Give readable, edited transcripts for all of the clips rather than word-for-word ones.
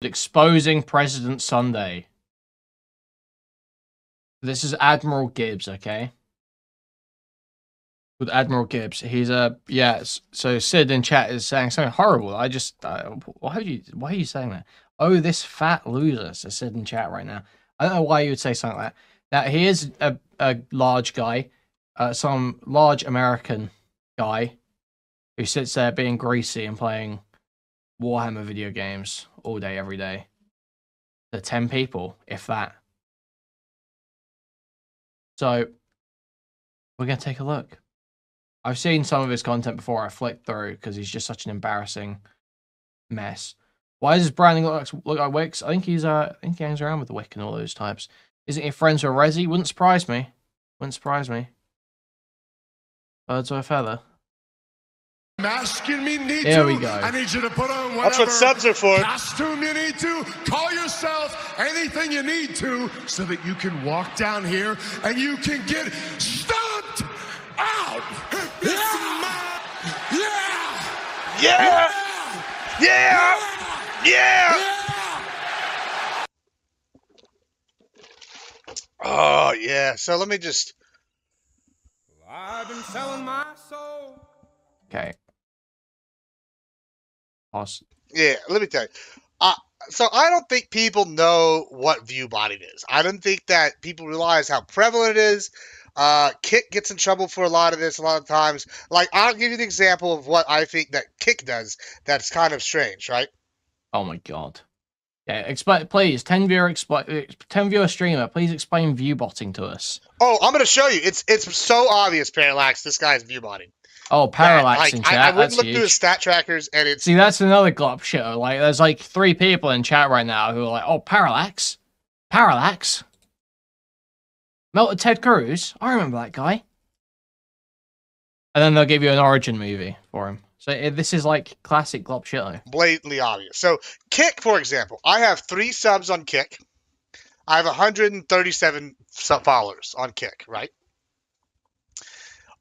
Exposing President Sunday. This is Admiral Gibbs, okay? With Admiral Gibbs, he's so Sid in chat is saying something horrible. I just why are you saying that? Oh, this fat loser, says Sid in chat right now. I don't know why you would say something like that. Now, he is a large guy, some large American guy who sits there being greasy and playing Warhammer video games all day, every day. To 10 people, if that. So, we're going to take a look. I've seen some of his content before. I flicked through because he's just such an embarrassing mess. Why does his branding look like Wix? I think he hangs around with the Wick and all those types. Isn't he friends with Resi? Wouldn't surprise me. Wouldn't surprise me. Birds of a feather. Masking me need Here to. we go. I need you to put on whatever That's what subs are for. Costume you need to. Call yourself anything you need to so that you can walk down here and you can get stomped out. Yeah! Oh, yeah. So let me just... I've been selling my soul. Okay. Awesome. Yeah, let me tell you. So I don't think people know what view botting is. I don't think that people realize how prevalent it is. Kick gets in trouble for a lot of this a lot of times. Like, I'll give you an example of what I think that Kick does that's kind of strange, right? Oh my god. Yeah, explain, please. 10 viewer streamer, please explain view botting to us. Oh, I'm going to show you. It's so obvious, Parallax. This guy's view botting. Oh, Parallax in chat. I wouldn't look huge. through his stat trackers, and it's... See, that's another glop show. Like, there's like 3 people in chat right now who are like, oh, Parallax? Parallax? Melted Ted Cruz? I remember that guy. And then they'll give you an origin movie for him. So this is like classic glop show. Blatantly obvious. So, Kick, for example. I have 3 subs on Kick. I have 137 followers on Kick, right?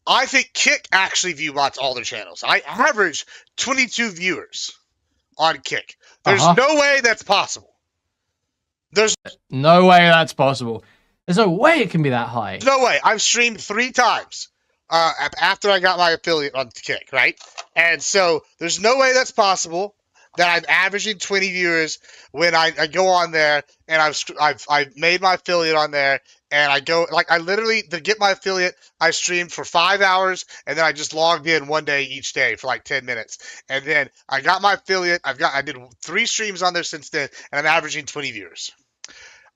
I think Kick actually view bots all their channels. I average 22 viewers on Kick. There's no way that's possible. There's no way that's possible. There's no way it can be that high. No way. I've streamed 3 times after I got my affiliate on Kick, right? And so there's no way that's possible that I'm averaging 20 viewers when I go on there and I've made my affiliate on there. And I go, like, I literally, to get my affiliate, I streamed for 5 hours, and then I just logged in one day each day for like 10 minutes. And then I got my affiliate, I did 3 streams on there since then, and I'm averaging 20 viewers.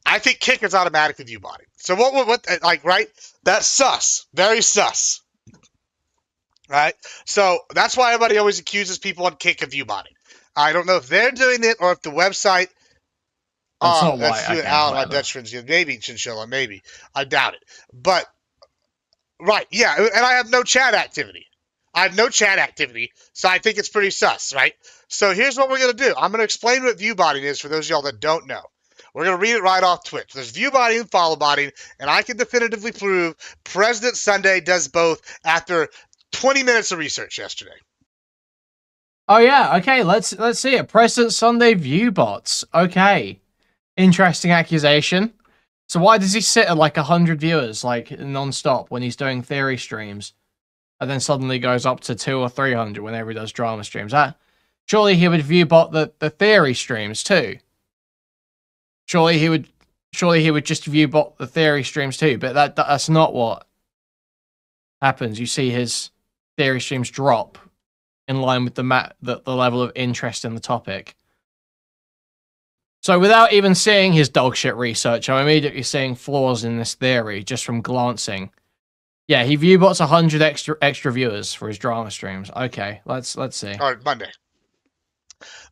I think Kick is automatically view botting. So what, like, right? That's sus. Very sus. Right? So that's why everybody always accuses people on Kick of view botting. I don't know if they're doing it or if the website... that's you and Alan, my Dutch friends. Maybe Chinchilla, maybe. I doubt it. But, right, yeah, and I have no chat activity. So I think it's pretty sus, right? So here's what we're going to do. I'm going to explain what view botting is for those of y'all that don't know. We're going to read it right off Twitch. There's view botting and follow botting, and I can definitively prove President Sunday does both after 20 minutes of research yesterday. Oh, yeah, okay, let's see it. President Sunday view bots. Okay. Interesting accusation. So why does he sit at like 100 viewers, like non-stop, when he's doing theory streams, and then suddenly goes up to 200 or 300 whenever he does drama streams? Surely he would view bot the theory streams too. Surely he would just view bot the theory streams too. But that's not what happens. You see his theory streams drop in line with the level of interest in the topic. So without even seeing his dogshit research, I'm immediately seeing flaws in this theory just from glancing. Yeah, he viewbots 100 extra viewers for his drama streams. Okay, let's see. All right, Monday.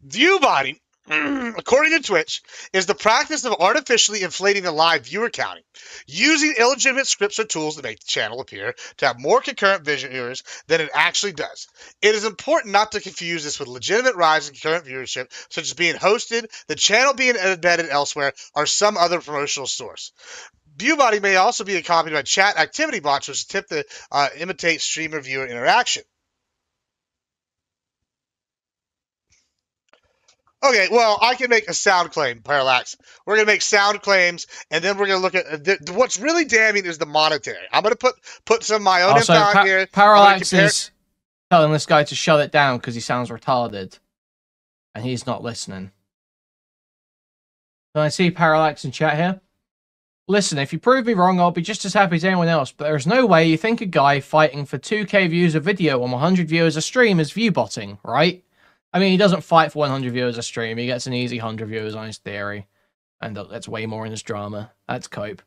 View botting, according to Twitch, is the practice of artificially inflating the live viewer counting, using illegitimate scripts or tools to make the channel appear to have more concurrent viewers than it actually does. It is important not to confuse this with legitimate rise in concurrent viewership, such as being hosted, the channel being embedded elsewhere, or some other promotional source. View botting may also be accompanied by chat activity bots, which attempt to imitate streamer-viewer interaction. Okay, well, I can make a sound claim, Parallax. We're going to make sound claims, and then we're going to look at what's really damning is the monetary. I'm going to put some of my own info out here. Parallax is telling this guy to shut it down because he sounds retarded. And he's not listening. Can I see Parallax in chat here? Listen, if you prove me wrong, I'll be just as happy as anyone else, but there's no way you think a guy fighting for 2k views a video on 100 viewers a stream is view-botting, right? I mean, he doesn't fight for 100 viewers a stream. He gets an easy 100 viewers on his theory. And that's way more in his drama. That's cope.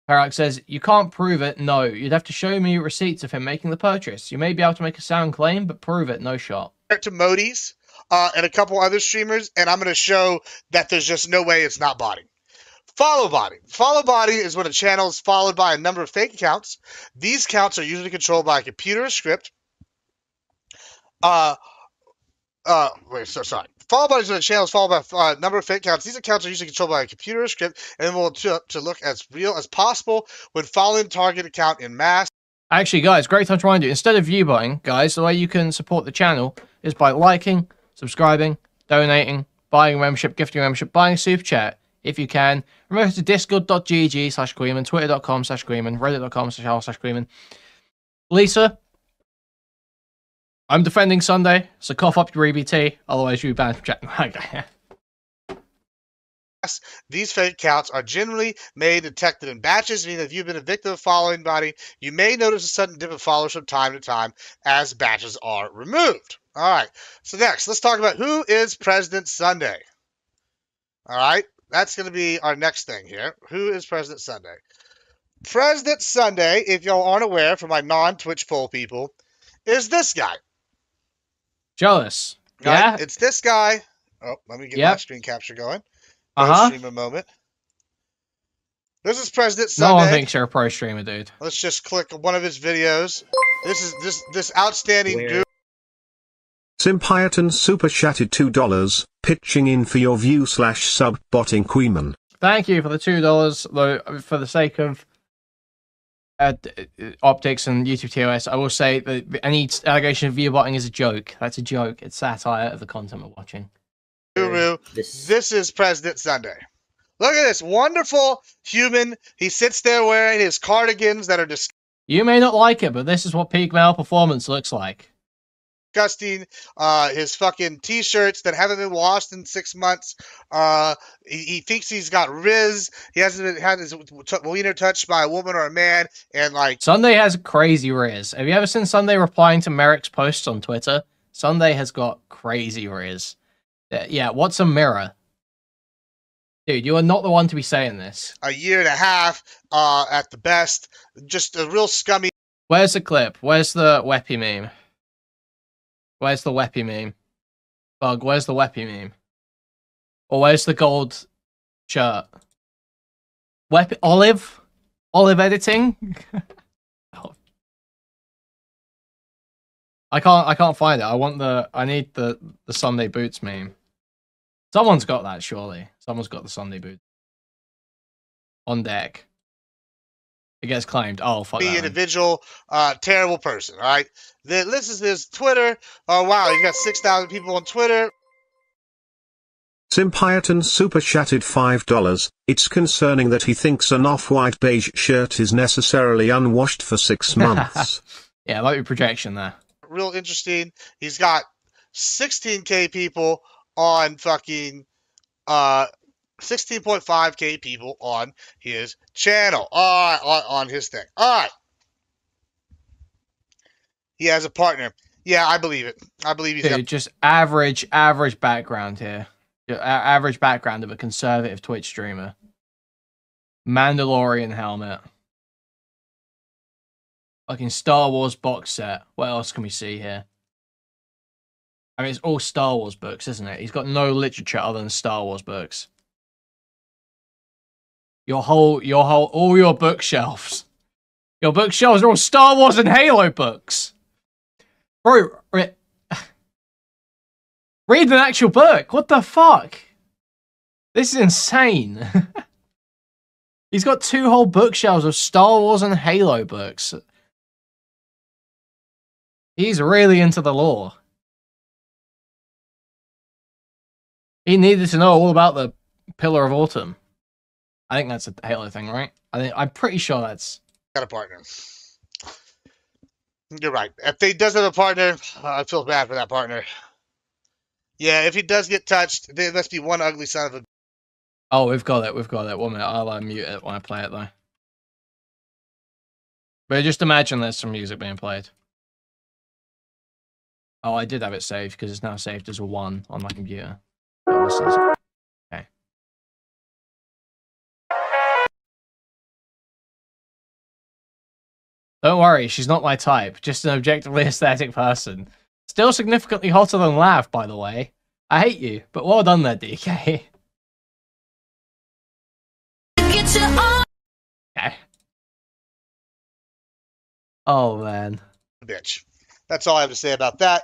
Parallax says, you can't prove it. No, you'd have to show me receipts of him making the purchase. You may be able to make a sound claim, but prove it. No shot. To Modi's and a couple other streamers, and I'm going to show that there's just no way it's not botting. Follow botting. Follow botting is when a channel is followed by a number of fake accounts. These accounts are usually controlled by a computer or script. Sorry. Follow botting is when a channel is followed by a number of fake accounts. These accounts are usually controlled by a computer or script, and will to look as real as possible when following target account in mass. Actually, guys, great time to remind you. Instead of view botting, guys, the way you can support the channel is by liking, subscribing, donating, buying a membership, gifting a membership, buying a super chat. If you can, remember to discord.gg/Kuihman, twitter.com/Kuihman, reddit.com/r/Kuihman. Lisa, I'm defending Sunday, so cough up your EBT, otherwise you'll be banned from chat. Okay. These fake accounts are generally made detected in batches, meaning if you've been a victim of following botting, you may notice a sudden dip of followers from time to time as batches are removed. All right, so next, let's talk about who is President Sunday. All right, that's going to be our next thing here. Who is President Sunday? President Sunday, if y'all aren't aware, for my non-TwitchPol people, is this guy. Jealous. Right? Yeah? It's this guy. Oh, let me get my screen capture going. Streamer moment. This is President Sunday. No one thinks you're a pro streamer, dude. Let's just click one of his videos. This is this outstanding dude. Simpiaton super chatted $2, pitching in for your view/sub botting Kuihman. Thank you for the $2, though, for the sake of optics and YouTube TOS. I will say that any allegation of view botting is a joke. That's a joke. It's satire of the content we're watching. Guru, this is President Sunday. Look at this wonderful human. He sits there wearing his cardigans that are You may not like it, but this is what peak male performance looks like. Disgusting. His fucking t-shirts that haven't been washed in 6 months. He thinks he's got Riz. He hasn't had his wiener touched by a woman or a man. And like Sunday has crazy Riz. Have you ever seen Sunday replying to Merrick's posts on Twitter? Sunday has got crazy Riz. Yeah, what's a mirror? Dude, you are not the one to be saying this. A year and a half at the best. Just a real scummy. Where's the clip? Where's the Weppy meme? Where's the Weppy meme? Bug, where's the Weppy meme? Or where's the gold shirt? Weppy Olive? Olive editing? Oh. I can't find it. I need the Sunday boots meme. Someone's got that, surely. Someone's got the Sunday boots. On deck. It gets claimed. Oh, fuck that. Individual, terrible person, all right? This is his Twitter. Oh, wow, he's got 6,000 people on Twitter. Simpiaton super chatted $5. It's concerning that he thinks an off-white beige shirt is necessarily unwashed for 6 months. Yeah, like your projection there. Real interesting. He's got 16K people on fucking 16.5K people on his channel. On his thing. All right. He has a partner. Yeah, I believe it. I believe he's Dude, just average background here. Average background of a conservative Twitch streamer. Mandalorian helmet. Fucking Star Wars box set. What else can we see here? I mean, it's all Star Wars books, isn't it? He's got no literature other than Star Wars books. All your bookshelves. Your bookshelves are all Star Wars and Halo books. Bro, read an actual book. What the fuck? This is insane. He's got 2 whole bookshelves of Star Wars and Halo books. He's really into the lore. He needed to know all about the Pillar of Autumn. I think that's a Halo thing, right? I'm pretty sure that's... Got a partner. You're right. If he does have a partner, I feel bad for that partner. Yeah, if he does get touched, there must be one ugly son of a... Oh, we've got it. 1 minute. I'll mute it when I play it, though. But just imagine there's some music being played. Oh, I did have it saved, because it's now saved as a 1 on my computer. Okay. Don't worry, she's not my type. Just an objectively aesthetic person. Still significantly hotter than Lav, by the way. I hate you, but well done there, DK. Okay. Oh, man. Bitch. That's all I have to say about that.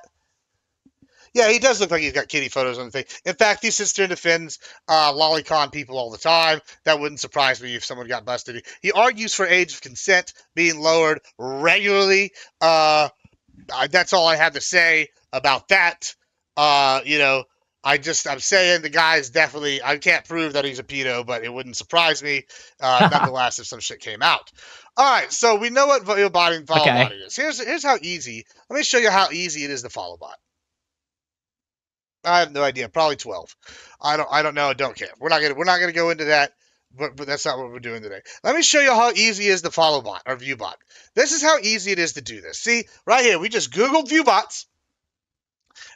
Yeah, he does look like he's got kitty photos on the thing. In fact, he sits there and defends lolicon people all the time. That wouldn't surprise me if someone got busted. He argues for age of consent being lowered regularly. That's all I have to say about that. You know, I'm saying the guy is definitely, I can't prove that he's a pedo, but it wouldn't surprise me, nonetheless, if some shit came out. All right, so we know what follow botting is. Here's how easy. Let me show you how easy it is to follow bot. I have no idea. Probably 12. I don't know. I don't care. We're not gonna go into that. But that's not what we're doing today. Let me show you how easy it is to follow bot or view bot. This is how easy it is to do this. See, right here, we just Googled view bots,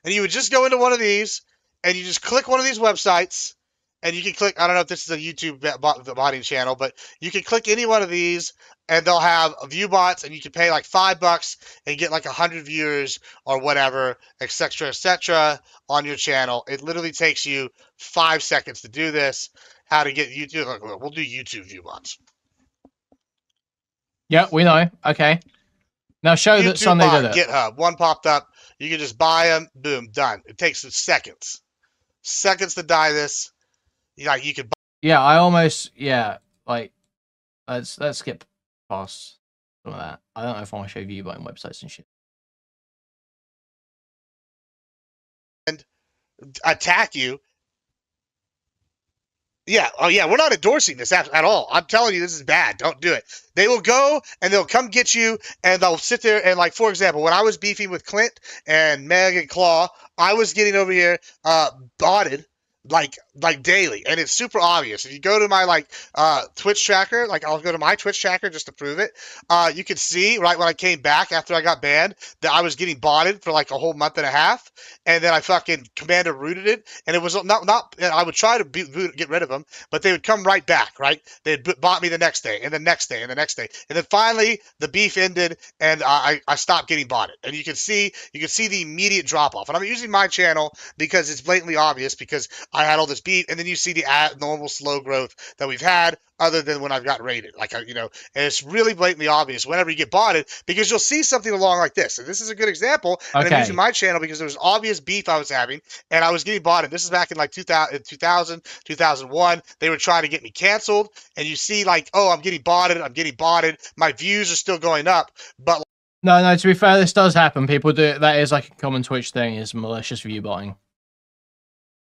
and you would just go into one of these, and you just click one of these websites, and you can click, I don't know if this is a YouTube botting channel, but you can click any one of these, and they'll have view bots, and you can pay like $5 and get like 100 viewers or whatever, etc., on your channel. It literally takes you 5 seconds to do this. How to get YouTube? We'll do YouTube view bots. Yeah, we know. Okay. Now show YouTube that Sunday bot, did it. GitHub. One popped up. You can just buy them. Boom, done. It takes seconds. Seconds to dye this. Like you could buy. Yeah, I almost, yeah, like, let's skip past some of that. I don't know if I want to show view button websites and shit. And attack you. Yeah, oh yeah, we're not endorsing this at all. I'm telling you, this is bad. Don't do it. They will go and they'll come get you, and they'll sit there and, like, for example, when I was beefing with Clint and Meg and Claw, I was getting over here botted like daily, and it's super obvious. If you go to my Twitch tracker, like I'll go to my Twitch tracker just to prove it. You can see right when I came back after I got banned that I was getting botted for like a whole month and a half, and then I fucking commander rooted it, and it was not. I would try to get rid of them, but they would come right back. Right, they'd bot me the next day, and the next day, and the next day, and then finally the beef ended, and I stopped getting botted. And you can see the immediate drop off. And I'm using my channel because it's blatantly obvious because I had all this beef, and then you see the normal slow growth that we've had, other than when I've got raided, and it's really blatantly obvious whenever you get botted, because you'll see something along like this. And this is a good example. And I'm using my channel because there was obvious beef I was having, and I was getting botted. This is back in like 2000, 2001. They were trying to get me canceled, and you see like, oh, I'm getting botted. My views are still going up, but no. To be fair, this does happen. People do. That is like a common Twitch thing. Is malicious view botting.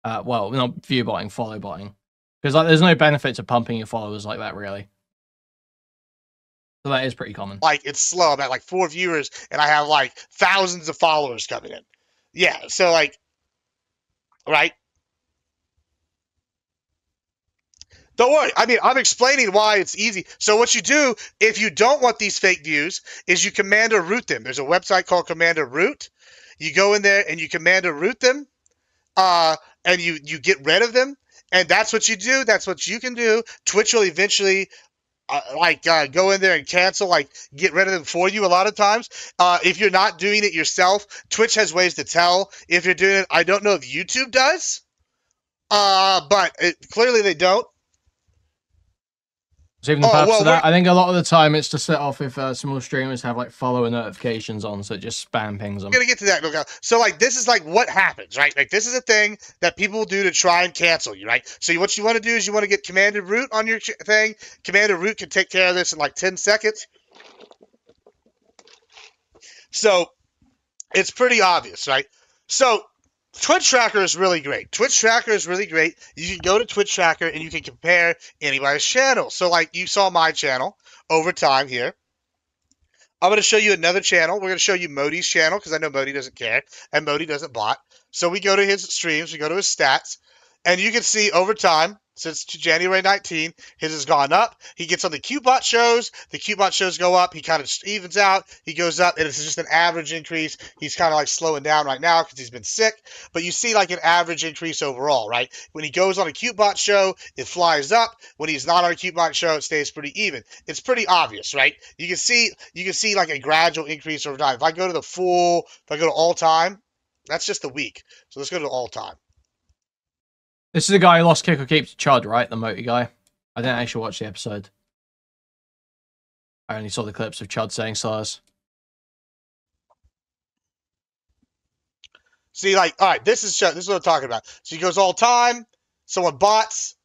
Well, not view botting, follow botting. Because like, there's no benefit to pumping your followers like that, really. So that is pretty common. Like, it's slow. I'm at like 4 viewers, and I have like thousands of followers coming in. Yeah, so like, right? Don't worry. I mean, I'm explaining why it's easy. So what you do, if you don't want these fake views, is you commander root them. There's a website called Commander Root. You go in there, and you commander root them. And you get rid of them, and that's what you do. That's what you can do. Twitch will eventually, go in there and cancel, get rid of them for you a lot of times. If you're not doing it yourself, Twitch has ways to tell if you're doing it. I don't know if YouTube does, but clearly they don't. Even the purpose of that, I think a lot of the time it's to set off if some more streamers have like follower notifications on, so it just spam pings them. I'm gonna get to that. So this is what happens, right? Like, this is a thing that people do to try and cancel you, right? So what you want to do is you want to get Commander Root on your thing. Commander Root can take care of this in like 10 seconds. So it's pretty obvious, right? So Twitch Tracker is really great. Twitch Tracker is really great. You can go to Twitch Tracker and you can compare anybody's channel. So like you saw my channel over time here. I'm going to show you another channel. We're going to show you Modi's channel because I know Modi doesn't care and Modi doesn't bot. So we go to his streams, we go to his stats, and you can see over time, since January 19, his has gone up. He gets on the Qbot shows. The Qbot shows go up. He kind of evens out. He goes up, and it's just an average increase. He's kind of like slowing down right now because he's been sick. But you see like an average increase overall, right? When he goes on a Qbot show, it flies up. When he's not on a Qbot show, it stays pretty even. It's pretty obvious, right? You can see like a gradual increase over time. If I go to all time, that's just the week. So let's go to all time. This is the guy who lost kick or keep to Chud, right? The Moti guy. I didn't actually watch the episode. I only saw the clips of Chud saying slurs. See, like, all right, this is what I'm talking about. So he goes all time. Someone bots.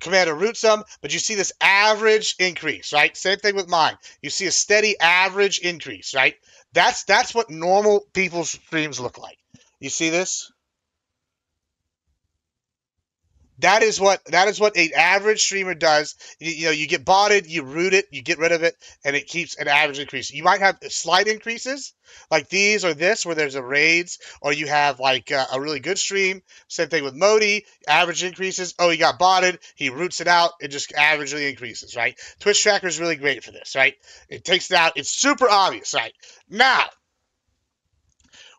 Commander roots them, but you see this average increase, right? Same thing with mine. You see a steady average increase, right? That's what normal people's streams look like. You see this? That is what an average streamer does. You know, you get botted, you root it, you get rid of it, and it keeps an average increase. You might have slight increases, like these or this, where there's a raids, or you have like a really good stream. Same thing with Modi, average increases. Oh, he got botted, he roots it out, it just averagely increases, right? Twitch Tracker is really great for this, right? It takes it out. It's super obvious, right? Now,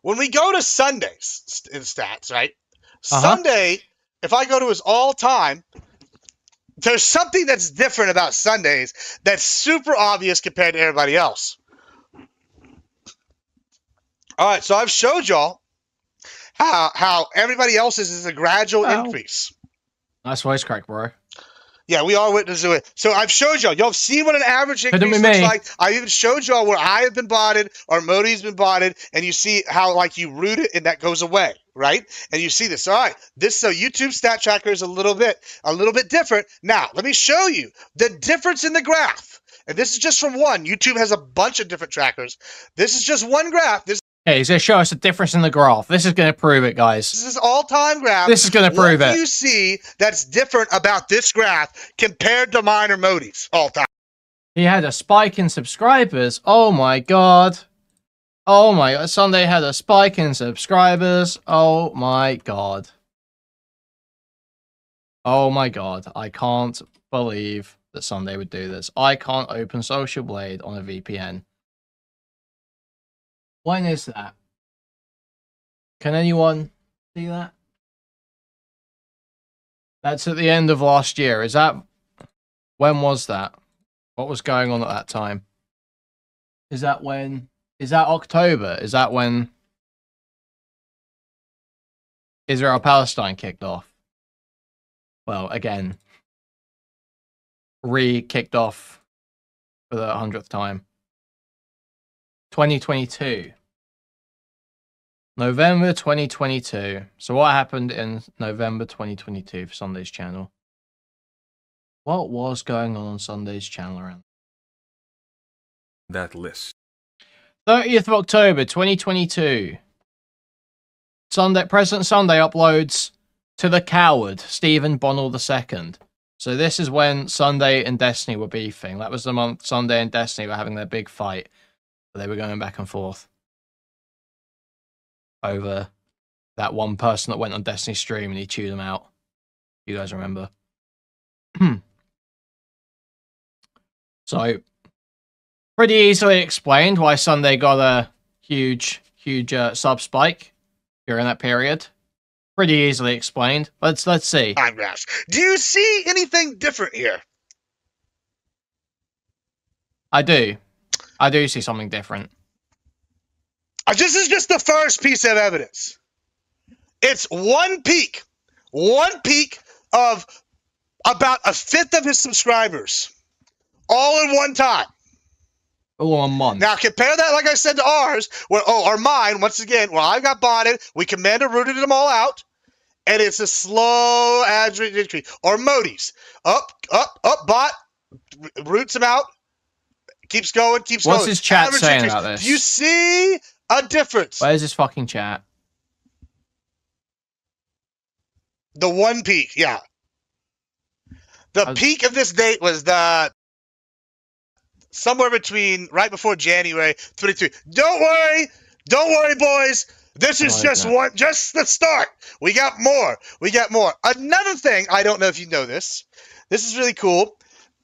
when we go to Sundays in stats, right? Sunday. If I go to his all-time, there's something that's different about Sundays that's super obvious compared to everybody else. All right, so I've showed y'all how everybody else's is a gradual increase. Nice voice crack, bro. Yeah, we are witnesses to it. So I've showed y'all. Y'all have seen what an average increase looks like. I even showed y'all where I have been botted or Modi's been botted, and you see how like you root it and that goes away, right? And you see this. All right, so YouTube stat tracker is a little bit different. Now let me show you the difference in the graph. And this is just from one. YouTube has a bunch of different trackers. This is just one graph. Okay, he's going to show us the difference in the graph. This is going to prove it, guys. This is all-time graph. This is going to prove it. What do you see that's different about this graph compared to mine or Modi's all-time? He had a spike in subscribers. Oh, my God. Oh, my God. Sunday had a spike in subscribers. Oh, my God. Oh, my God. I can't believe that Sunday would do this. I can't open Social Blade on a VPN. When is that? Can anyone see that? That's at the end of last year. Is that... When was that? What was going on at that time? Is that when... Is that October? Is that when... Israel Palestine kicked off? Well, again... Kicked off for the 100th time. 2022. November 2022. So what happened in November 2022 for Sunday's channel? What was going on Sunday's channel around that list? 30th of October 2022. President Sunday uploads to the coward, Stephen Bonnell II. So this is when Sunday and Destiny were beefing. That was the month Sunday and Destiny were having their big fight. They were going back and forth over that one person that went on Destiny's stream and he chewed them out. You guys remember? So, pretty easily explained why Sunday got a huge sub spike during that period. Pretty easily explained. Let's see. Do you see anything different here? I do see something different. This is just the first piece of evidence. It's one peak of about a fifth of his subscribers, all in one time. All in 1 month. Now compare that, like I said, to ours, or mine. Once again, where I got botted, we commander rooted them all out, and it's a slow average increase. Or Modi's, up, bot, roots them out. Keeps going. What's his chat saying about this? Do you see a difference? Where's his fucking chat? The one peak, yeah. The peak of this date was somewhere between right before January 22. Don't worry, boys. This is just the start. We got more. Another thing, I don't know if you know this. This is really cool.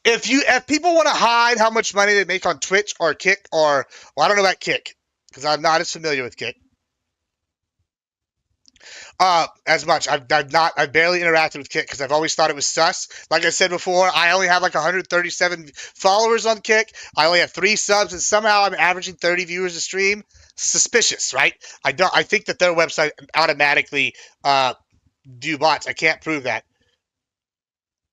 If people want to hide how much money they make on Twitch or Kick, I don't know about Kick because I'm not as familiar with Kick. As much. I've barely interacted with Kick because I've always thought it was sus. Like I said before, I only have like 137 followers on Kick. I only have 3 subs, and somehow I'm averaging 30 viewers a stream. Suspicious, right? I think that their website automatically do bots. I can't prove that.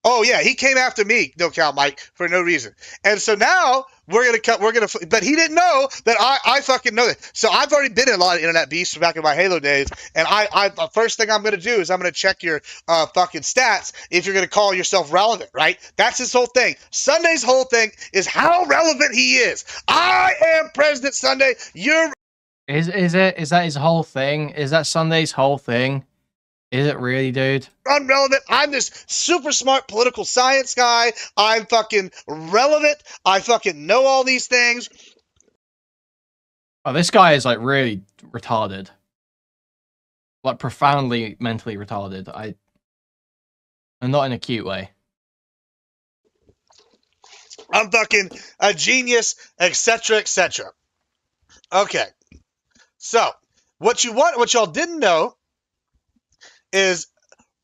Oh yeah, he came after me, no cow Mike, for no reason. And so now but he didn't know that I fucking know that. So I've already been in a lot of internet beefs back in my Halo days, and the first thing I'm gonna do is I'm gonna check your fucking stats if you're gonna call yourself relevant, right? That's his whole thing. Sunday's whole thing is how relevant he is. I am President Sunday. Is that his whole thing? Is that Sunday's whole thing? Is it really, dude? Unrelevant. I'm this super smart political science guy. I'm fucking relevant. I fucking know all these things. Oh, this guy is like really retarded. Like profoundly mentally retarded. And not in a cute way. I'm fucking a genius, etc., etc. Okay. So, what y'all didn't know is,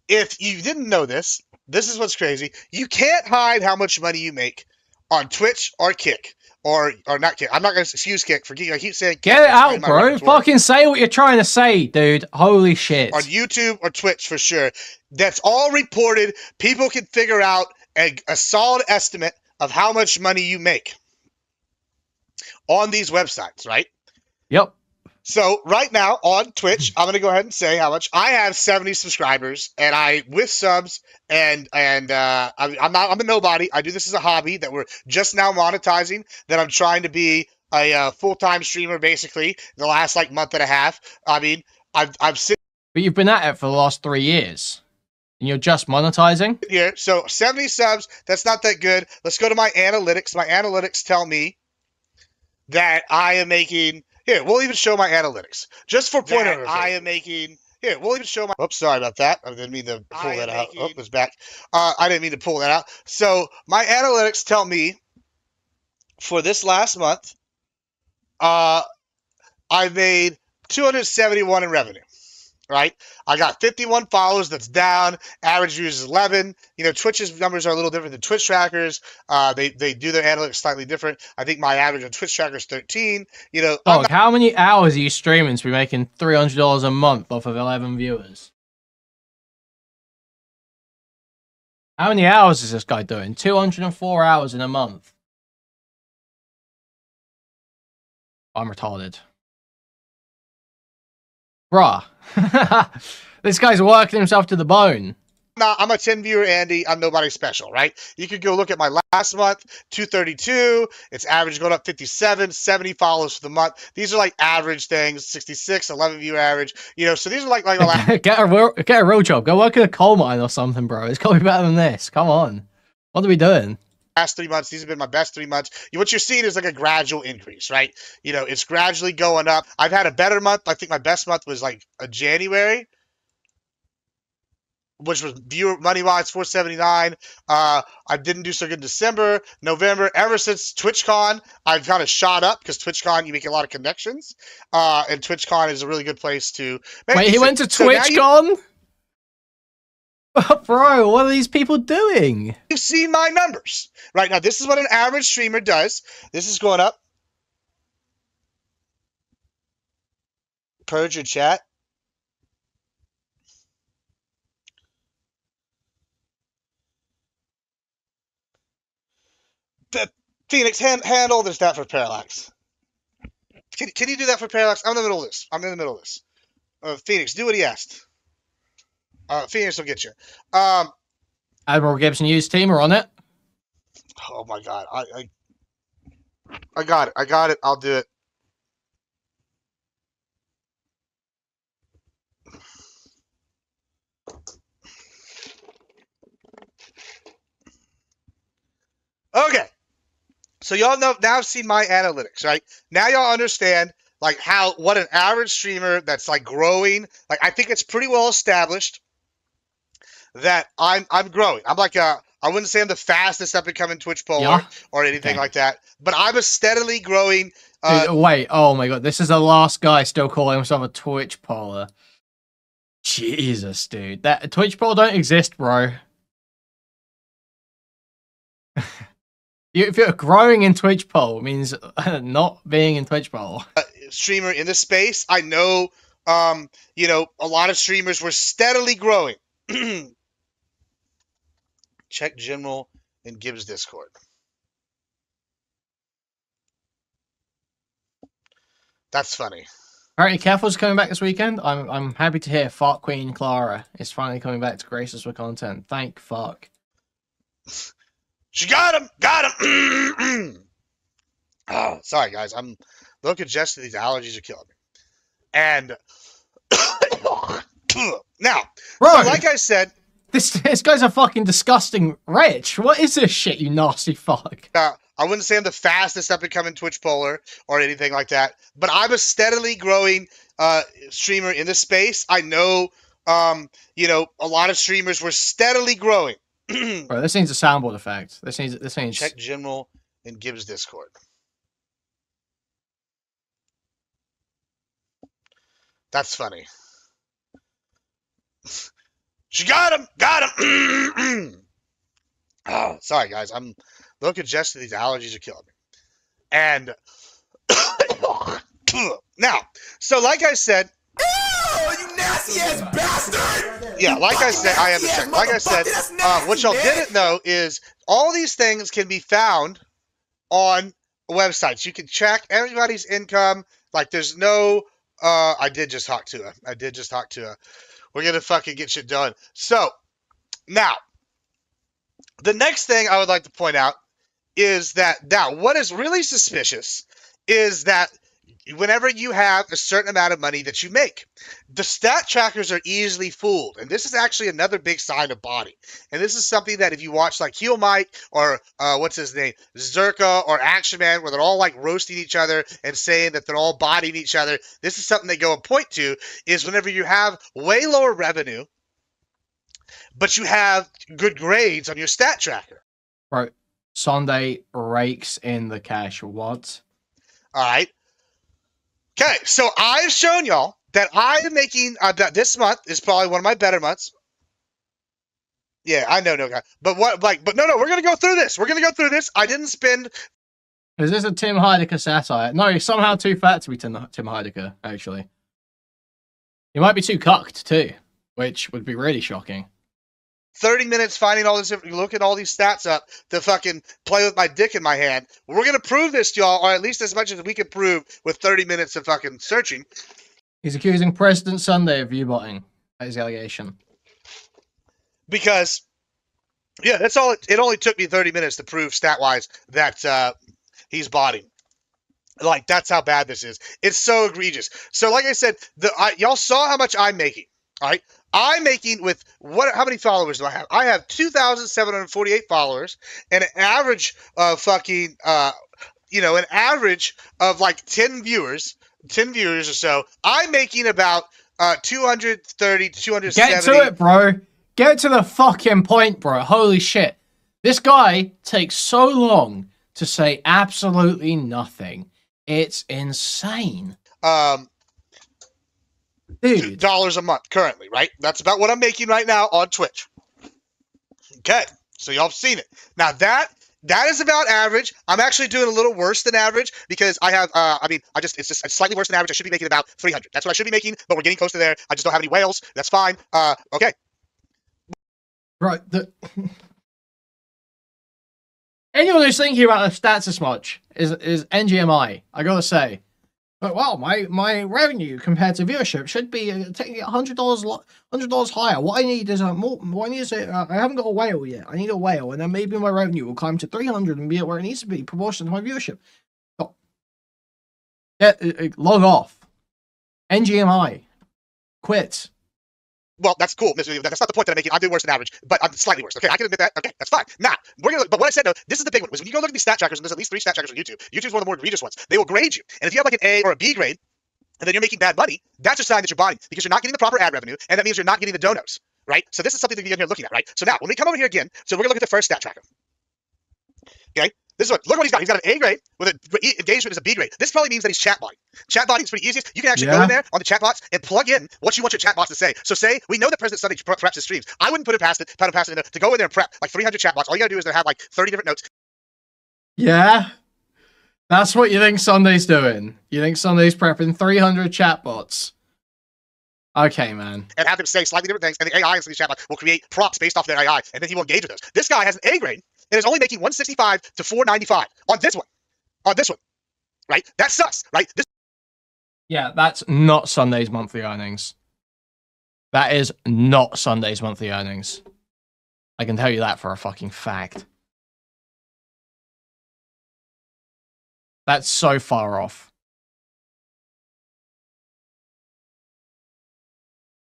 if you didn't know this is what's crazy. You can't hide how much money you make on Twitch or Kick. Or not Kick. I'm not going to excuse Kick. I keep saying Kick. Get it out, bro. Fucking say what you're trying to say, dude. Holy shit. On YouTube or Twitch, for sure. That's all reported. People can figure out a solid estimate of how much money you make on these websites, right? Yep. So right now on Twitch, I'm going to go ahead and say how much. I have 70 subscribers, and with subs, and I'm a nobody. I do this as a hobby that we're just now monetizing, that I'm trying to be a full-time streamer basically the last like month and a half. I mean, I've sitting. But you've been at it for the last 3 years, and you're just monetizing? Here, so 70 subs, that's not that good. Let's go to my analytics. My analytics tell me that I am making. Here, we'll even show my analytics. Just for point of I am making. Here, we'll even show my. Oops, sorry about that. I didn't mean to pull that out. Oh, it's back. I didn't mean to pull that out. So my analytics tell me for this last month, I made 271 in revenue. Right? I got 51 followers. That's down. Average views is 11. You know, Twitch's numbers are a little different than Twitch trackers. They do their analytics slightly different. I think my average on Twitch tracker is 13. You know, how many hours are you streaming to be making $300 a month off of 11 viewers? How many hours is this guy doing? 204 hours in a month. I'm retarded. Bruh. This guy's working himself to the bone. Nah, I'm a 10 viewer Andy. I'm nobody special, right? You could go look at my last month, 232. It's average going up 57, 70 followers for the month. These are like average things, 66, 11 viewer average. You know, so these are like get a real job. Go work in a coal mine or something, bro. It's got to be better than this. Come on. What are we doing? Last 3 months, these have been my best 3 months. What you're seeing is like a gradual increase, right? You know, it's gradually going up. I've had a better month. I think my best month was like a January, which was viewer money-wise 479. I didn't do so good in December, November. Ever since TwitchCon, I've kind of shot up because TwitchCon, you make a lot of connections, and TwitchCon is a really good place to. Wait, he went to TwitchCon? Bro, what are these people doing? You've seen my numbers. Right now, this is what an average streamer does. This is going up. Purge your chat. Phoenix, handle this that for Parallax. Can you do that for Parallax? I'm in the middle of this. Phoenix, do what he asked. Phoenix will get you. Admiral Gibbs and Hughes team are on it. Oh my god. I got it. I'll do it. So y'all know now have seen my analytics, right? Now y'all understand like what an average streamer that's like growing. Like I think it's pretty well established that I'm growing. I'm like I wouldn't say I'm the fastest up and coming TwitchPol or anything like that, but I'm a steadily growing. Dude, wait, oh my god, this is the last guy still calling himself a TwitchPoler. Jesus, dude, that TwitchPol don't exist, bro. If you're growing in TwitchPol, it means not being in TwitchPol. Streamer in this space, I know, you know, a lot of streamers were steadily growing. Check General and Gibbs Discord. That's funny. Apparently, Careful's coming back this weekend. I'm happy to hear Fart Queen Clara is finally coming back to grace us with content. Thank fuck. She got him! Got him! Oh, sorry, guys. I'm a little congested. These allergies are killing me. And now, bro, so like I said, this guy's a fucking disgusting wretch. What is this shit, you nasty fuck? I wouldn't say I'm the fastest up and coming TwitchPoler or anything like that, but I'm a steadily growing streamer in this space. I know, you know, a lot of streamers were steadily growing. Bro, this needs a soundboard effect. This needs. Check General and Gibbs Discord. That's funny. She got him! Got him! Oh, sorry, guys. I'm a little congested. These allergies are killing me. And now, so like I said, you nasty ass bastard! Yeah, like I said, I understand. Like I said, what y'all didn't know is all these things can be found on websites. You can check everybody's income. Like, there's no. I did just talk to her. We're gonna fucking get shit done. So now, the next thing I would like to point out is that what is really suspicious is that whenever you have a certain amount of money that you make, the stat trackers are easily fooled. And this is actually another big sign of botting. And this is something that if you watch like Heel Mike or what's his name, Zerka or Action Man, where they're all like roasting each other and saying that they're all botting each other, this is something they go and point to, is whenever you have way lower revenue, but you have good grades on your stat tracker. Bro, Sunday rakes in the cash. What? All right. Okay, so I've shown y'all that I'm making that this month is probably one of my better months. Yeah, I know, no guy, but no, we're gonna go through this. I didn't spend. Is this a Tim Heidecker satire? No, he's somehow too fat to be Tim Heidecker. Actually, he might be too cucked too, which would be really shocking. 30 minutes finding all this, looking all these stats up to fucking play with my dick in my hand. We're going to prove this to y'all, or at least as much as we can prove with 30 minutes of fucking searching. He's accusing President Sunday of viewbotting. That is the allegation. Because, yeah, that's all. It only took me 30 minutes to prove stat-wise that he's botting. Like, that's how bad this is. It's so egregious. So, like I said, y'all saw how much I'm making, all right? I'm making with how many followers do I have? I have 2,748 followers and an average of fucking, an average of like 10 viewers or so. I'm making about 230 to 270. Get to it, bro. Get to the fucking point, bro. Holy shit. This guy takes so long to say absolutely nothing. It's insane. Dude. $2 a month currently, right? That's about what I'm making right now on Twitch. Okay, so y'all have seen it. Now that is about average. I'm actually doing a little worse than average because I have, it's slightly worse than average. I should be making about 300. That's what I should be making, but we're getting close to there. I just don't have any whales. That's fine. Okay. Right. Anyone who's thinking about the stats as much is NGMI. I gotta say. But well, my revenue compared to viewership should be taking $100 higher. What I need is more. What I need is I haven't got a whale yet. I need a whale, and then maybe my revenue will climb to 300 and be where it needs to be, proportional to my viewership. Oh. Yeah, log off. NGMI. Quit. Well, that's cool. That's not the point that I'm making. I'm doing worse than average, but I'm slightly worse. Okay, I can admit that. Okay, that's fine. Now, but what I said though, this is the big one. Was when you go look at these stat trackers, and there's at least 3 stat trackers on YouTube. YouTube's one of the more egregious ones. They will grade you, and if you have like an A or a B grade, and then you're making bad money, that's a sign that you're botting because you're not getting the proper ad revenue, and that means you're not getting the donos, right? So this is something that you're here looking at, right? So now, when we come over here again, so we're gonna look at the first stat tracker. Okay, this is look what he's got. He's got an A grade with an engagement as a B grade. This probably means that he's chat botting. Chat botting is pretty easy. You can actually go in there on the chat bots and plug in what you want your chat bots to say. So say we know that President Sunday preps his streams. I wouldn't put it past it to go in there and prep like 300 chat bots. All you gotta do is have like 30 different notes. Yeah, that's what you think Sunday's doing. You think Sunday's prepping 300 chatbots? Okay, man. And have them say slightly different things, and the AI in these chatbots will create prompts based off their AI, and then he will engage with those. This guy has an A grade and is only making 165 to 495 on this one. On this one, right? That's sus, right? Yeah, that's not Sunday's monthly earnings. That is not Sunday's monthly earnings. I can tell you that for a fucking fact. That's so far off.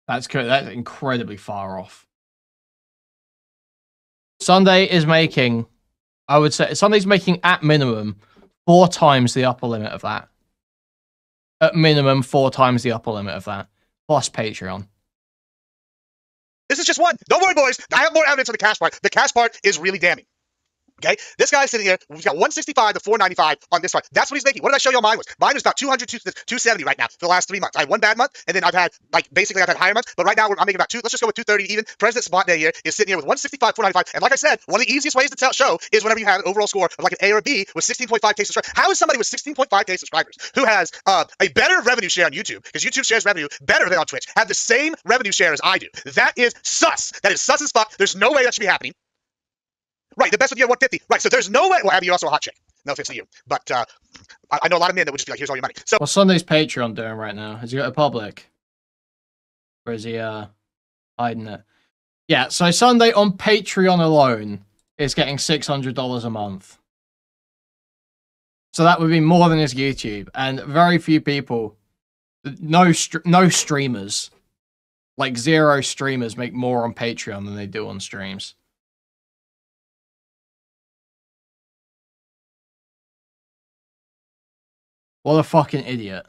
That's incredibly far off. Sunday is making, I would say, Sunday's making at minimum 4 times the upper limit of that. At minimum 4 times the upper limit of that. Plus Patreon. This is just one. Don't worry, boys. I have more evidence on the cash part. The cash part is really damning. Okay, this guy's sitting here. We've got 165 to 495 on this one. That's what he's making. What did I show y'all mine was? Mine was about 200 to 270 right now for the last 3 months. I had one bad month, and then I've had basically I've had higher months. But right now I'm making about let's just go with 230 even. President Spot Day here is sitting here with 165, 495. And like I said, one of the easiest ways to show is whenever you have an overall score of like an A or a B with 16.5K subscribers. How is somebody with 16.5K subscribers who has a better revenue share on YouTube, because YouTube shares revenue better than on Twitch, have the same revenue share as I do? That is sus. That is sus as fuck. There's no way that should be happening. Right, the best would be at 150. Right, so there's no way. Well, Abby, you're also a hot chick. No offense to you, but I know a lot of men that would just be like, "Here's all your money." So, what's Sunday's Patreon doing right now? Has he got a public, or is he hiding it? Yeah, so Sunday on Patreon alone is getting $600 a month. So that would be more than his YouTube, and very few people, no streamers, like 0 streamers, make more on Patreon than they do on streams. What a fucking idiot.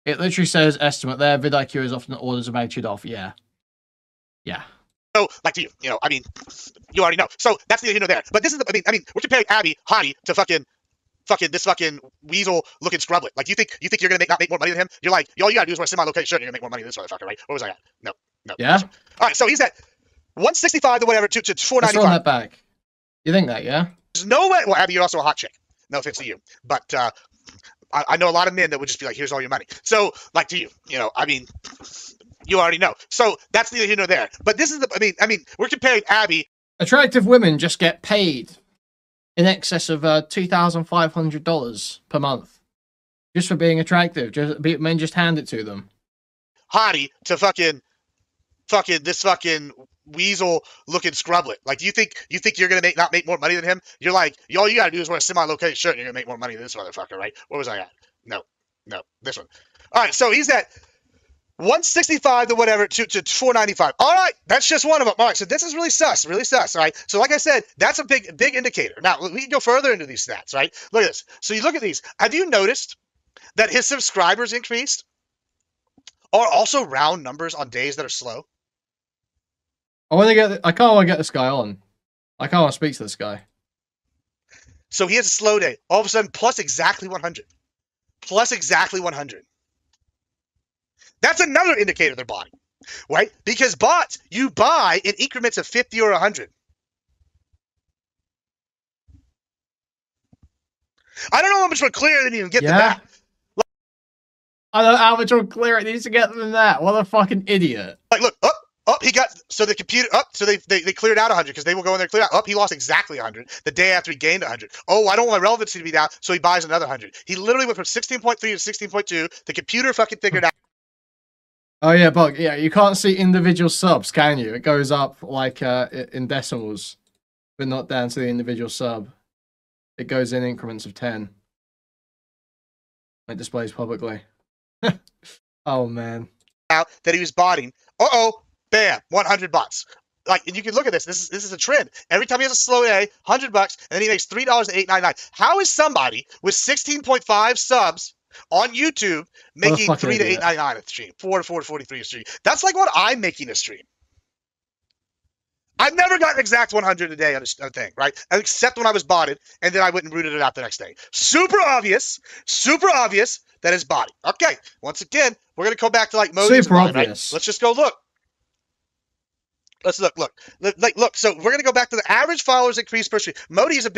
It literally says estimate there. VidIQ is often orders of magnitude off. Yeah. Yeah. So, like to you, I mean, you already know. So that's the there. But this is I mean, we're comparing Abby Hottie to fucking this fucking weasel looking scrublet. Like, you think you're gonna not make more money than him? You're like, all you gotta do is wear a semi-located shirt and you're gonna make more money than this motherfucker, right? Where was I at? No. Yeah. All right, so he's at 165 to whatever to 495. Let's run that back. You think that, yeah? There's no way. Well, Abby, you're also a hot chick. No offense to you, but I know a lot of men that would just be like, "Here's all your money." So, like to you, I mean, you already know. So that's neither here nor there. But this is I mean, we're comparing Abby. Attractive women just get paid in excess of $2,500 per month just for being attractive. Men just hand it to them. Hottie to fucking this fucking weasel looking scrublet. Like, do you think you're gonna not make more money than him? You're like, all you gotta do is wear a semi-located shirt and you're gonna make more money than this motherfucker, right? Where was I at? No, this one. All right, so he's at 165 to whatever to 495. All right, that's just one of them. All right, so this is really sus. All right, so like I said, that's a big indicator. Now we can go further into these stats, right? Look at this. So you look at these. Have you noticed that his subscribers increased are also round numbers on days that are slow? I kind of want to get this guy on. I kind of want to speak to this guy. So he has a slow day. All of a sudden, plus exactly 100. Plus exactly 100. That's another indicator they're botting, right? Because bots, you buy in increments of 50 or 100. I don't know how much more clear than you can get than that. I don't know how much more clear it needs to get than that. What a fucking idiot. Like, look, he got, so the computer, so they cleared out 100 because they will go in there and clear out. He lost exactly 100 the day after he gained 100. Oh, I don't want my relevancy to be down, so he buys another 100. He literally went from 16.3 to 16.2. The computer fucking figured out. Oh yeah, Bug. Yeah, you can't see individual subs, can you? It goes up like in decimals, but not down to the individual sub. It goes in increments of 10. It displays publicly. Oh man. Out that he was botting. Bam, 100 bucks. Like, and you can look at this. This is a trend. Every time he has a slow day, $100, and then he makes $3.899. How is somebody with 16.5 subs on YouTube making $3 to $8.99 a stream, $4 to $4.43 a stream? That's like what I'm making a stream. I've never gotten exact 100 a day on a thing, right? Except when I was botted, and then I went and rooted it out the next day. Super obvious that is botted. Okay, once again, we're gonna go back to like Modi's super body, obvious. Right? Let's just go look. Let's look. Look. So we're gonna go back to the average followers increase per stream. Modi is a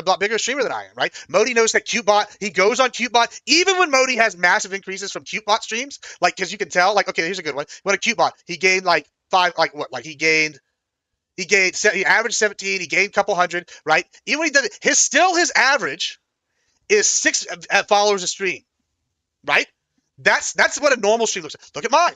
lot bigger streamer than I am, right? Modi knows that CuteBot. He goes on CuteBot even when Modi has massive increases from CuteBot streams. Like, because you can tell. Like, okay, here's a good one. When a CuteBot, he gained like 5. Like what? Like he averaged 17. He gained a couple hundred, right? Even when he did it, his average is 6 followers a stream, right? That's what a normal stream looks like. Look at mine.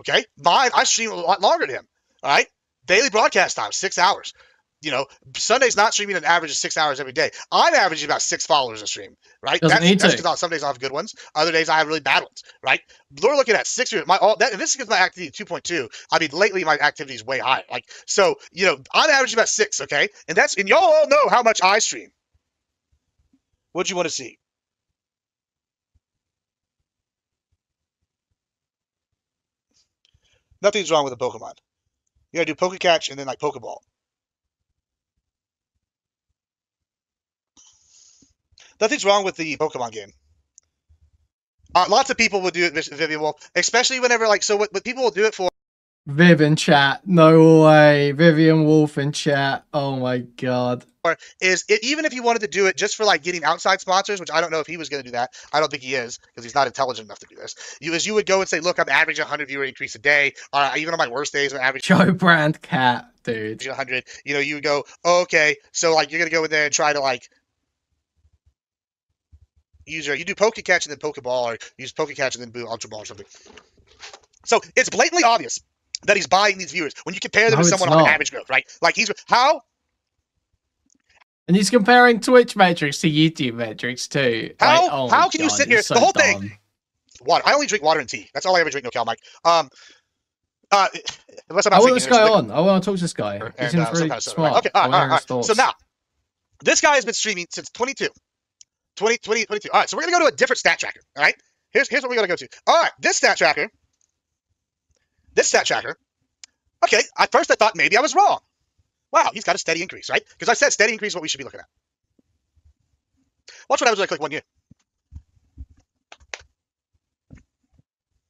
Okay, mine. I stream a lot longer than him. All right, daily broadcast time 6 hours. You know, Sunday's not streaming an average of 6 hours every day. I'm averaging about 6 followers a stream, right? Doesn't need to. Because some days I have good ones, other days I have really bad ones, right? We're looking at 6 years. And this is my activity 2.2. I mean, lately my activity is way high. Like, so, you know, I'm averaging about 6, okay? And y'all all know how much I stream. What'd you want to see? Nothing's wrong with a Pokemon. You gotta do Poke Catch and then like Pokeball. Nothing's wrong with the Pokemon game. Lots of people will do it, Vivian Wolf, especially whenever like, so what people will do it for. Viv in chat. No way. Vivian Wolf in chat. Oh my god. Even if you wanted to do it just for like getting outside sponsors, which I don't know if he was going to do that. I don't think he is because he's not intelligent enough to do this. You would go and say, look, I'm averaging 100 viewer increase a day. Even on my worst days, I'm averaging Joe Brand cat, dude. 100. You know, you would go, oh, okay, so like you're going to go in there and try to like you do Poke Catch and then Pokeball, or use Poke Catch and then do Ultra Ball or something. So it's blatantly obvious that he's buying these viewers when you compare them to someone on average growth, right? Like how. And he's comparing Twitch metrics to YouTube metrics too. How can you sit here? So the whole dumb. thing. Water. I only drink water and tea. That's all I ever drink. No cow, Mike. Unless I'm I not want this guy on. I want to talk to this guy. He seems really kind of smart. Right? Okay. All right. So now, this guy has been streaming since 22. All right. So we're gonna go to a different stat tracker. All right. Here's what we're gonna go to. All right. This stat tracker. Okay. At first I thought maybe I was wrong. Wow, he's got a steady increase, right? Because I said steady increase is what we should be looking at. Watch what happens when I click 1 year.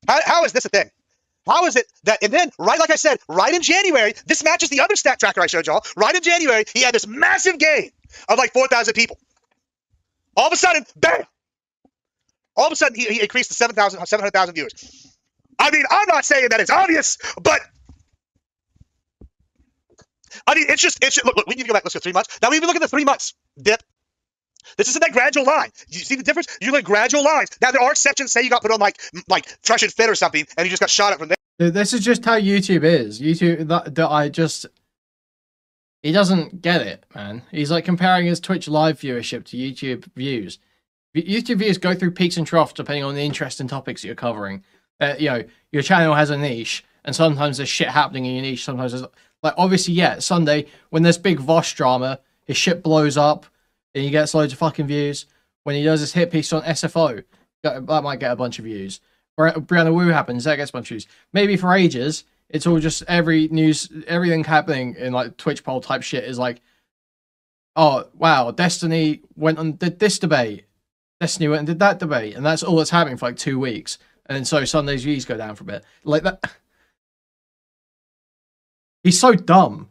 How is this a thing? How is it that, and then, right like I said, right in January, this matches the other stat tracker I showed y'all. Right in January, he had this massive gain of like 4,000 people. All of a sudden, bam! All of a sudden, he increased to 700,000 viewers. I mean, I'm not saying that it's obvious, but I mean, it's just look, we need to go back. Let's go 3 months. Now we even look at the 3 months dip. This isn't that gradual line. You see the difference? You look at gradual lines. Now there are exceptions. Say you got put on like Fresh and Fit or something, and you just got shot up from there. Dude, this is just how YouTube is. YouTube, he doesn't get it, man. He's like comparing his Twitch live viewership to YouTube views. YouTube views go through peaks and troughs depending on the interest and topics that you're covering. You know, your channel has a niche, and sometimes there's shit happening in your niche. Sometimes there's like, obviously, yeah, Sunday when there's big Vosh drama, his shit blows up and he gets loads of fucking views. When he does his hit piece on SFO, that might get a bunch of views. Brianna Wu happens, that gets a bunch of views. Maybe for ages, it's all just everything happening in like TwitchPol type shit is like, oh wow, Destiny went and did this debate, Destiny went and did that debate, and that's all that's happening for like 2 weeks, and then so Sunday's views go down for a bit, like that. He's so dumb.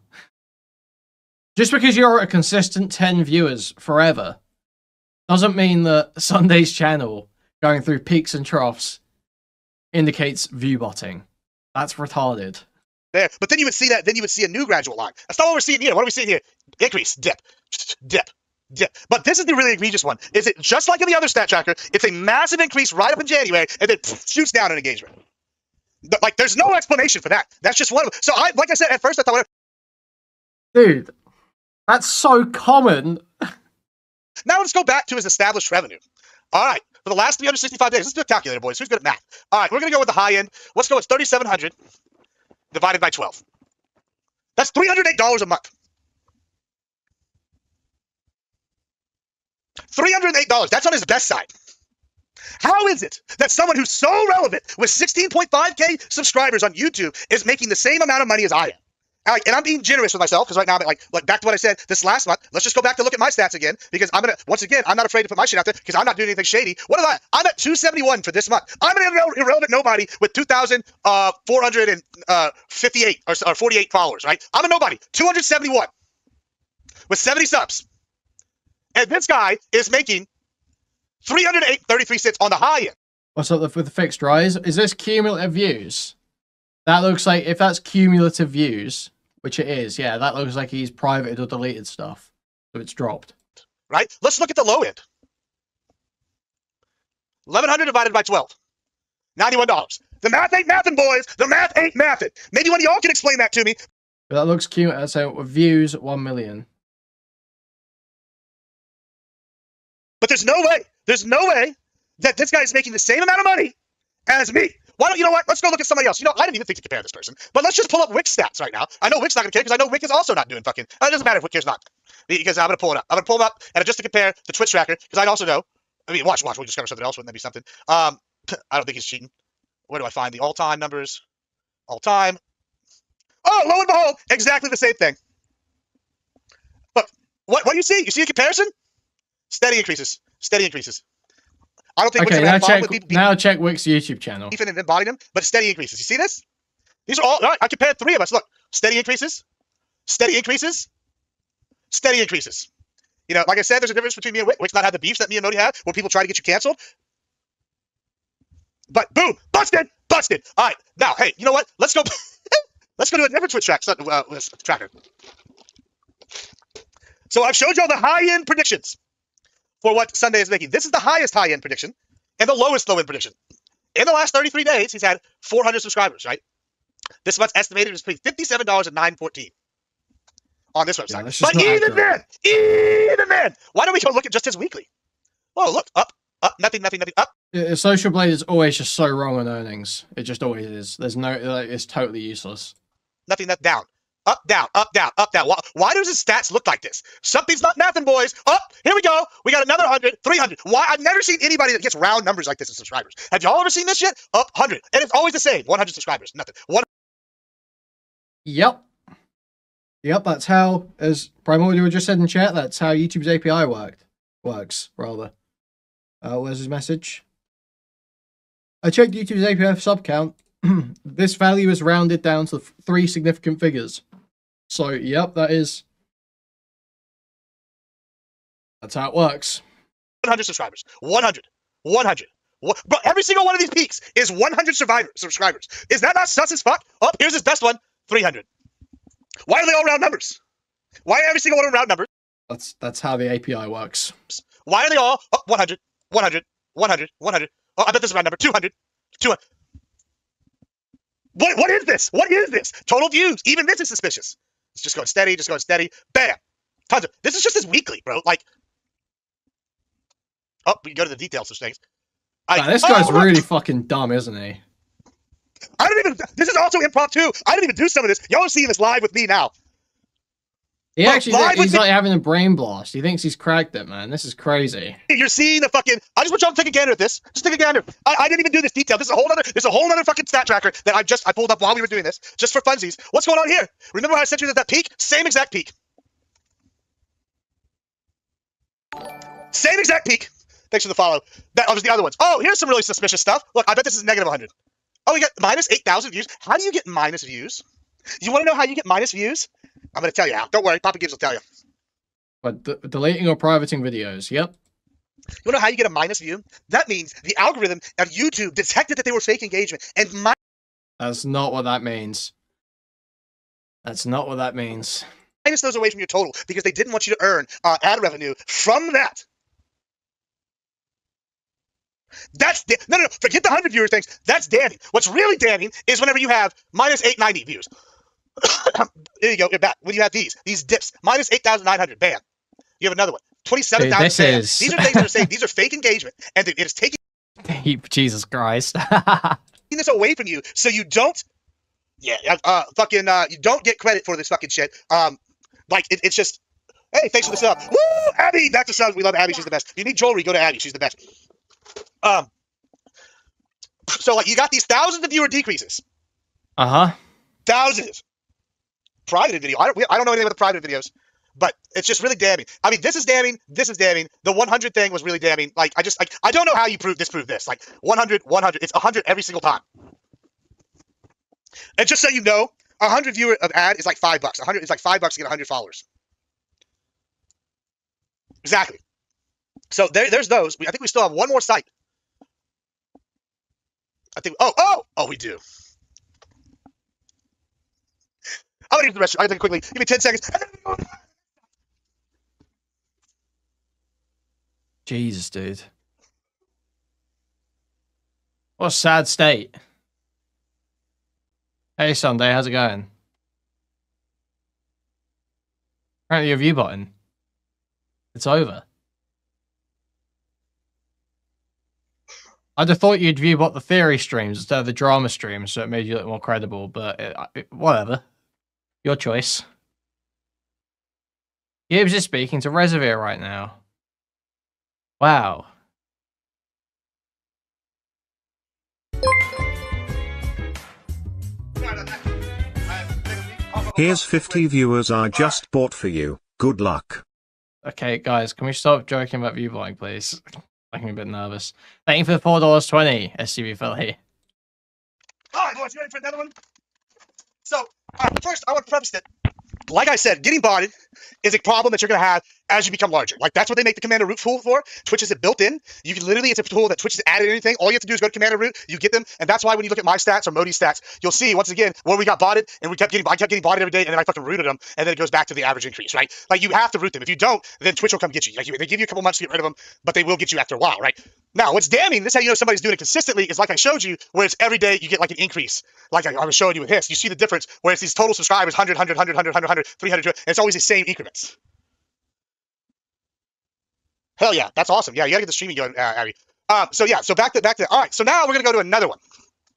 Just because you're a consistent 10 viewers forever doesn't mean that Sunday's channel going through peaks and troughs indicates view botting. That's retarded. There, but then you would see that. Then you would see a new gradual line. That's not what we're seeing here. What are we seeing here? Increase, dip, dip, dip. But this is the really egregious one. Is it just like in the other stat tracker? It's a massive increase right up in January, and then shoots down in engagement. Like, there's no explanation for that. That's just one of them. So, like I said, at first I thought, dude, that's so common. Now let's go back to his established revenue. All right, for the last 365 days. Let's do a calculator, boys. Who's good at math? All right, we're going to go with the high end. Let's go with 3,700 divided by 12. That's $308 a month. $308. That's on his best side. How is it that someone who's so relevant with 16.5K subscribers on YouTube is making the same amount of money as I am? And I'm being generous with myself because right now I'm like back to what I said this last month. Let's just go back to look at my stats again because I'm going to, once again, I'm not afraid to put my shit out there because I'm not doing anything shady. What am I? I'm at 271 for this month. I'm an irrelevant nobody with 2,458 or 48 followers, right? I'm a nobody. 271 with 70 subs. And this guy is making 308.33 cents on the high end. What's up with the fixed rise? Is this cumulative views? That looks like, if that's cumulative views, which it is, yeah, that looks like he's privated or deleted stuff. So it's dropped. Right? Let's look at the low end. 1,100 divided by 12. $91. The math ain't mathin', boys. The math ain't mathin'. Maybe one of y'all can explain that to me. But that looks cumulative. So views, 1 million. But there's no way that this guy is making the same amount of money as me. Why don't you know what? Let's go look at somebody else. You know, I didn't even think to compare this person. But let's just pull up Wick's stats right now. I know Wick's not going to care because I know Wick is also not doing fucking. It doesn't matter if Wick cares not. Because I'm going to pull it up. I'm going to pull them up and just to compare the Twitch tracker because I also know. I mean, watch. We'll discover something else. Wouldn't that be something? I don't think he's cheating. Where do I find the all-time numbers? All-time. Oh, lo and behold, exactly the same thing. Look, what do you see? You see a comparison? Steady increases. Steady increases. I don't think. Okay, now check Wick's YouTube channel. Even embodied him, but steady increases. You see this? These are all right. I compared 3 of us. Look, steady increases, steady increases, steady increases. You know, like I said, there's a difference between me and Wick. Wick's not had the beefs that me and Modi have, where people try to get you canceled. But boom, busted. All right, now, hey, you know what? Let's go. Let's go to a different Twitch tracker. So I've showed y'all the high-end predictions for what Sunday is making. This is the highest high-end prediction and the lowest low-end prediction. In the last 33 days, he's had 400 subscribers, right? This month's estimated is between $57 and $9.14 on this website. But even then, why don't we go look at just his weekly? Oh, look, up, nothing, up. Social Blade is always just so wrong on earnings. It just always is. There's no, it's totally useless. Nothing, that's down. Up, down, up, down, up, down. Why does his stats look like this? Something's not mathin', boys. Up, here we go. We got another 100, 300. Why? I've never seen anybody that gets round numbers like this in subscribers. Have y'all ever seen this shit? Up, 100. And it's always the same. 100 subscribers. Nothing. Yep, that's how, as Primordial just said in chat, that's how YouTube's API works, rather. Where's his message? I checked YouTube's API sub count. This value is rounded down to 3 significant figures. So, yep, that's how it works. 100 subscribers. 100. Bro, every single one of these peaks is 100 subscribers. Is that not sus as fuck? Oh, here's his best one. 300. Why are they all round numbers? Why are every single one round numbers? That's how the API works. Why are they all 100? Oh, I bet this is a round number. 200. What is this? Total views. Even this is suspicious. It's just going steady. Bam. Tons of. This is just his weekly, bro. Like. Oh, we can go to the details of things. This guy's really fucking dumb, isn't he? This is also impromptu. I didn't even do some of this. Y'all are seeing this live with me now. He's like having a brain blast. He thinks he's cracked it, man. This is crazy. You're seeing the fucking. I just want y'all to take a gander at this. Just take a gander. I didn't even do this detail. This is a whole other fucking stat tracker that I pulled up while we were doing this, just for funsies. What's going on here? Remember how I sent you that peak? Same exact peak. Same exact peak. Thanks for the follow. That was the other ones. Oh, here's some really suspicious stuff. Look, I bet this is negative 100. Oh, we got minus 8,000 views. How do you get minus views? You want to know how you get minus views? I'm going to tell you how. Don't worry. Papa Gibbs will tell you. But deleting or privating videos. Yep. You want to know how you get a minus view? That means the algorithm of YouTube detected that they were fake engagement and That's not what that means. That's not what that means. Minus those away from your total because they didn't want you to earn ad revenue from that. That's no. Forget the 100 viewer things. That's damning. What's really damning is whenever you have minus 890 views. There you go. You're back. When you have these dips, minus 8,900. Bam. You have another one. 27,000 Dude, fans. These are things that are saying these are fake engagement, and it is taking Jesus Christ. this away from you, so you don't, you don't get credit for this fucking shit. Like it's just, hey, thanks for the sub. Woo, Abby, that's the sub. We love Abby. She's the best. You need jewelry, go to Abby. She's the best. So like you got these thousands of viewer decreases. Thousands. Private video. I don't know anything about the private videos, but it's just really damning. I mean, this is damning. This is damning. The 100 thing was really damning. Like I don't know how you prove this. Like 100. It's 100 every single time. And just so you know, 100 viewer of ad is like $5. 100 is like $5 to get 100 followers. Exactly. So there's those. I think we still have one more site. I think. Oh, we do. I'm gonna use the restroom. I gotta take it quickly. Give me 10 seconds. Jesus, dude. What a sad state. Hey, Sunday, how's it going? Apparently your view button. It's over. I'd have thought you'd view bot the theory streams instead of the drama streams, so it made you look more credible, but whatever. Your choice. Gibbs is speaking to Reservoir right now. Wow. Here's 50 viewers I just bought for you. Good luck. Okay, guys, can we stop joking about view botting, please? Making me a bit nervous. Thank you for the $4.20, SCB Philly. Alright, boys, you ready for another one? So, first, I want to preface it. Like I said, getting botted is a problem that you're going to have as you become larger. Like, that's what they make the Commander Root tool for. Twitch is it built in. You can literally, it's a tool that Twitch has added anything. All you have to do is go to Commander Root, you get them, and that's why when you look at my stats or Modi's stats, you'll see, once again, where we got botted, and I kept getting botted every day, and then I fucking rooted them, and then it goes back to the average increase, right? Like, you have to root them. If you don't, then Twitch will come get you. Like, they give you a couple months to get rid of them, but they will get you after a while, right? Now, what's damning, this is how you know somebody's doing it consistently, is like I showed you, where it's every day you get like an increase. Like I was showing you with this. You see the difference, where it's these total subscribers, 100, 100, 100, 100, 100, 300, and it's always the same increments. Hell yeah, that's awesome. Yeah, you gotta get the streaming going, Abby. So back to all right. So now we're gonna go to another one.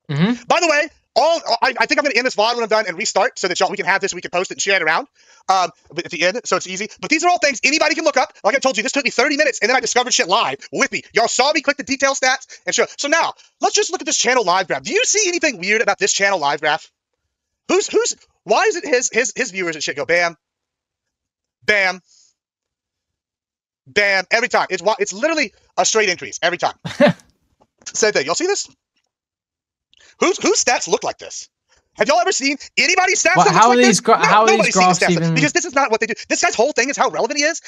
By the way, I think I'm gonna end this VOD when I'm done and restart so that we can have this, we can post it and share it around. At the end, so it's easy. But these are all things anybody can look up. Like I told you, this took me 30 minutes, and then I discovered shit live with me. Y'all saw me click the detail stats and show. So now let's just look at this channel live graph. Do you see anything weird about this channel live graph? Why is it his viewers and shit go bam, bam, bam every time? It's literally a straight increase every time. Same thing. Y'all see this? Whose stats look like this? Have y'all ever seen anybody's stats? Well, how are these graphs even? Because this is not what they do. This guy's whole thing is how relevant he is.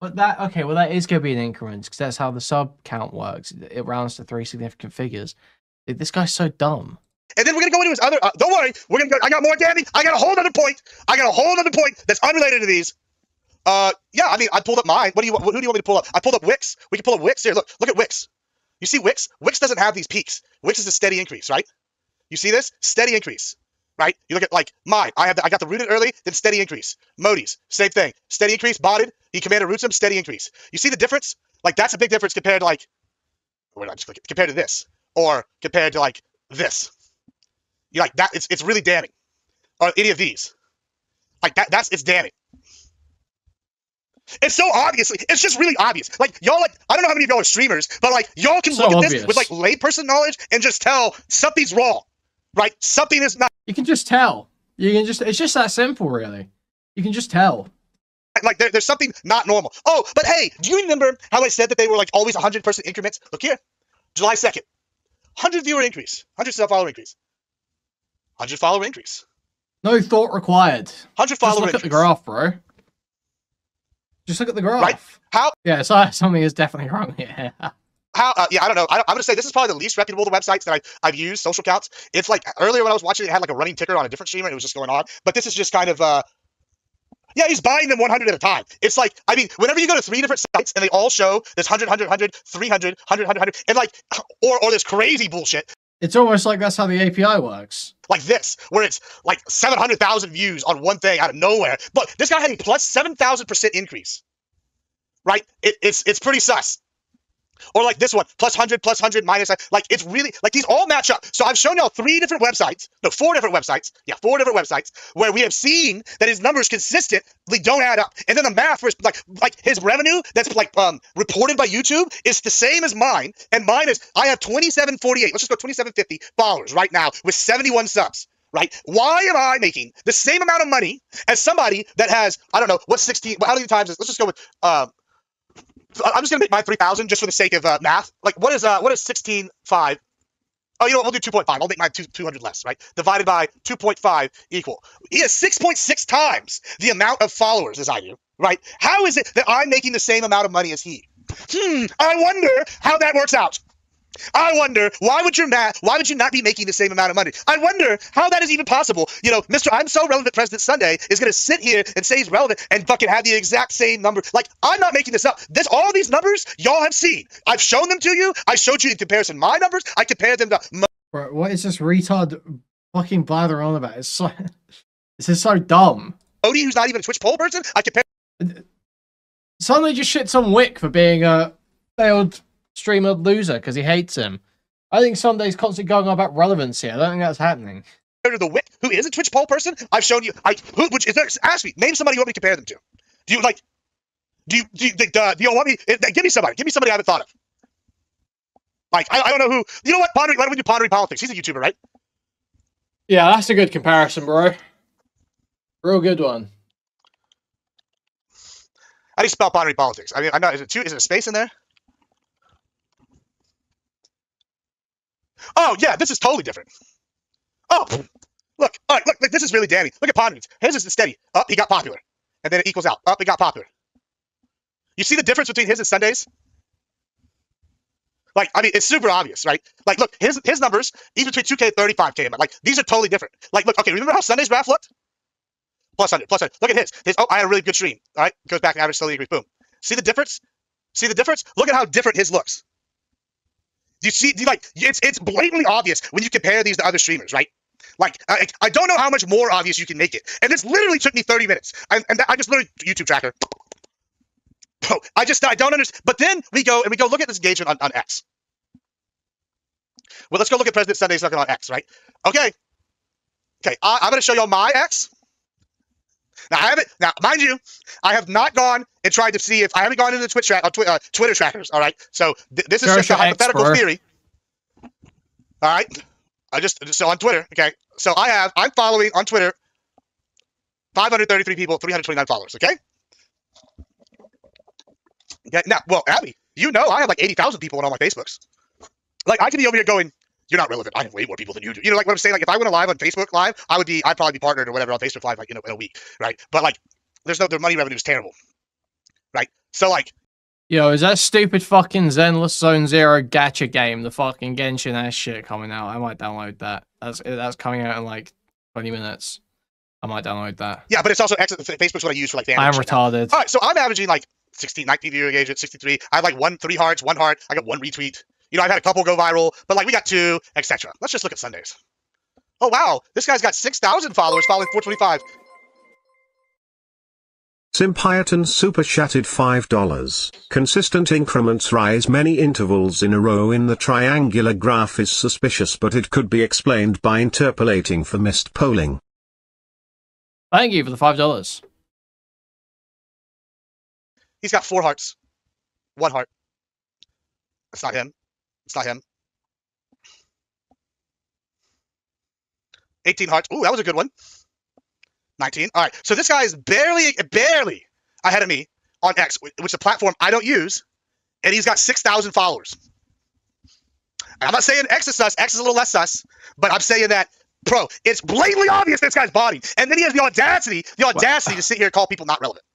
But that that is going to be an increment because that's how the sub count works. It rounds to 3 significant figures. This guy's so dumb. And then we're gonna go into his other. Don't worry, we're gonna go. I got more, Danny. I got a whole other point. That's unrelated to these. Yeah, I mean, I pulled up mine. Who do you want me to pull up? I pulled up Wix. We can pull up Wix here. Look at Wix. You see Wix? Wix doesn't have these peaks. Wix is a steady increase, right? You see this? Steady increase, right? You look at like mine. I got the rooted early, then steady increase. Modi's, same thing. Steady increase, botted. He Commander roots him, steady increase. You see the difference? Like that's a big difference compared to like, compared to this, or compared to like this. You like that? It's really damning. Or any of these, like it's damning. It's so obviously, it's just really obvious. Like y'all, like I don't know how many of y'all are streamers, but like y'all can look at this with like layperson knowledge and just tell something's wrong, right? Something is not. You can just tell. It's just that simple, really. You can just tell. Like there's something not normal. Oh, but hey, do you remember how I said that they were like always 100% increments? Look here, July 2nd, 100 viewer increase, 100 sub-follower increase, 100 follower increase. No thought required. 100 follower increase. Just look at the graph, bro. Just look at the graph. Right? How? Yeah, so something is definitely wrong here. How? Yeah, I don't know. I'm gonna say this is probably the least reputable of the websites that I've used. Social accounts. It's like earlier when I was watching it had like a running ticker on a different streamer. And it was just going on. But this is just kind of yeah, he's buying them 100 at a time. It's like, I mean, whenever you go to 3 different sites and they all show this 100, 100, 100, 300, 100, 100, 100, and like, or this crazy bullshit. It's almost like that's how the API works. Like this, where it's like 700,000 views on one thing out of nowhere. But this guy had a plus 7,000% increase. right? It's pretty sus. Or like this one, plus 100, minus, like it's really, like these all match up. So I've shown y'all 4 different websites, where we have seen that his numbers consistently don't add up. And then the math for like his revenue that's like reported by YouTube is the same as mine. And mine is, I have 2748, let's just go 2750 followers right now with 71 subs. Right? Why am I making the same amount of money as somebody that has, I don't know, what's 16, how many times is, let's just go with, I'm just gonna make mine 3,000 just for the sake of math. Like what is 16.5? Oh, you know what? We'll do 2.5. I'll make mine 200 less, right? Divided by 2.5 equal. He has 6.6 times the amount of followers as I do, right? How is it that I'm making the same amount of money as he? I wonder how that works out. I wonder, why would you not be making the same amount of money? I wonder how that is even possible. You know, Mr. I'm So Relevant President Sunday is going to sit here and say he's relevant and fucking have the exact same number. Like, I'm not making this up. All these numbers, y'all have seen. I've shown them to you. I showed you in comparison my numbers. I compared them to... Bro, what is this retard fucking blathering on about? It's so... This is so dumb. Odie, who's not even a TwitchPol person, I compare... Suddenly just shits on Wick for being a failed... streamer loser because he hates him. I think Sunday's constantly going on about relevancy. I don't think that's happening. The Wick, who is a TwitchPol person, I've shown you. Ask me, name somebody you want me to compare them to. Do you want me? Give me somebody. Give me somebody I haven't thought of. Like I don't know who. You know what? Why don't we do Pondering Politics? He's a YouTuber, right? Yeah, that's a good comparison, bro. Real good one. How do you spell Pondering Politics? I mean, I know. Is it a space in there? Oh, yeah, this is totally different. Oh, look. All right, look, this is really damning. Look at Ponderings. His is steady. Up, he got popular. And then it equals out. Up, he got popular. You see the difference between his and Sunday's? Like, I mean, it's super obvious, right? Like, look, his numbers, even between 2K and 35K, like, these are totally different. Like, look, okay, remember how Sunday's graph looked? Plus 100, plus 100. Look at his. Oh, I had a really good stream. All right, goes back to average, slowly increase, boom. See the difference? See the difference? Look at how different his looks. You see, it's blatantly obvious when you compare these to other streamers, right? Like, I don't know how much more obvious you can make it. And this literally took me 30 minutes. And I just literally, YouTube tracker. Bro, I don't understand. But then we go look at this engagement on X. Well, let's go look at President Sunday's looking on X, right? Okay. Okay, I'm going to show y'all my X. Now, mind you, I have not gone and tried to see if I haven't gone into the Twitter trackers. All right, so this is just a hypothetical theory. All right, so on Twitter. Okay, so I'm following on Twitter 533 people, 329 followers. Okay. Okay. Now, well, Abby, you know I have like 80,000 people on all my Facebooks. Like I could be over here going, "You're not relevant. I have way more people than you do." You know, like what I'm saying. Like if I went live on Facebook Live, I'd probably be partnered or whatever on Facebook Live, like in a week, right? But like, their money revenue is terrible, right? So like, yo, is that stupid fucking Zenless Zone Zero gacha game, the fucking Genshin ass shit coming out? I might download that. That's coming out in like 20 minutes. I might download that. Yeah, but it's also Facebook's what I use for like the I'm retarded. All right, so I'm averaging like 16, 19 viewer engagement, 63. I have like 3 hearts, 1 heart. I got 1 retweet. You know, I've had a couple go viral, but like we got 2, etc. Let's just look at Sundays. Oh wow, this guy's got 6,000 followers, following 425. Simpiaton super chatted $5. Consistent increments rise many intervals in a row in the triangular graph is suspicious, but it could be explained by interpolating for missed polling. Thank you for the $5. He's got 4 hearts, 1 heart. That's not him. It's not him. 18 hearts. Ooh, that was a good one. 19. All right. So this guy is barely ahead of me on X, which is a platform I don't use, and he's got 6,000 followers. I'm not saying X is sus. X is a little less sus, but I'm saying that, bro, it's blatantly obvious this guy's body, and then he has the audacity to sit here and call people not relevant.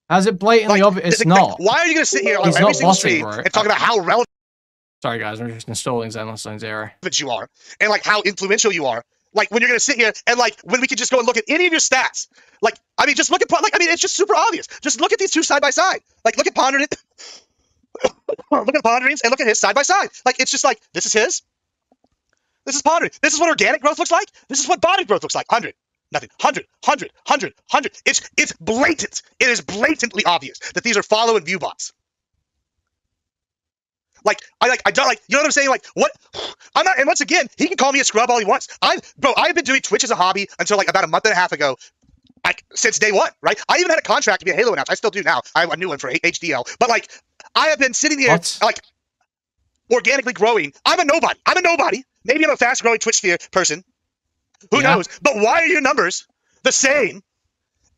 How's it blatantly obvious? It's not. Why are you going to sit here on every single stream and talk about how relevant? Sorry guys, I'm just installing Zenless Zone Zero. You are, and like how influential you are. Like when you're going to sit here and like when we can just go and look at any of your stats. Like I mean, just look at it's just super obvious. Just look at these two side by side. Like look at Pondering. Look at Ponderings and look at his side by side. Like it's just like this is his. This is Pondering. This is what organic growth looks like. This is what body growth looks like. 100, Nothing. 100. It's blatant. It is blatantly obvious that these are follow and view bots. I don't you know what I'm saying? Like, what? I'm not, and once again, he can call me a scrub all he wants. I've been doing Twitch as a hobby until like about a month and a half ago. Since day one, right? I even had a contract to be a Halo announcer. I still do now. I have a new one for HDL. But like, I have been sitting here, like, organically growing. I'm a nobody. Maybe I'm a fast-growing Twitch sphere person. Who knows? But why are your numbers the same?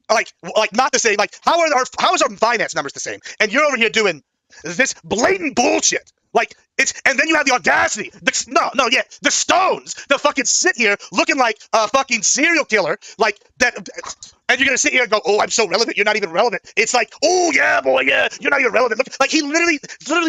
Like not the same. Like, how is our finance numbers the same? And you're over here doing this blatant bullshit. Like, and then you have the audacity, the stones to fucking sit here looking like a fucking serial killer, like that, and you're gonna sit here and go, oh, I'm so relevant, you're not even relevant. It's like, oh yeah, boy, yeah, you're not even relevant. Look, like he literally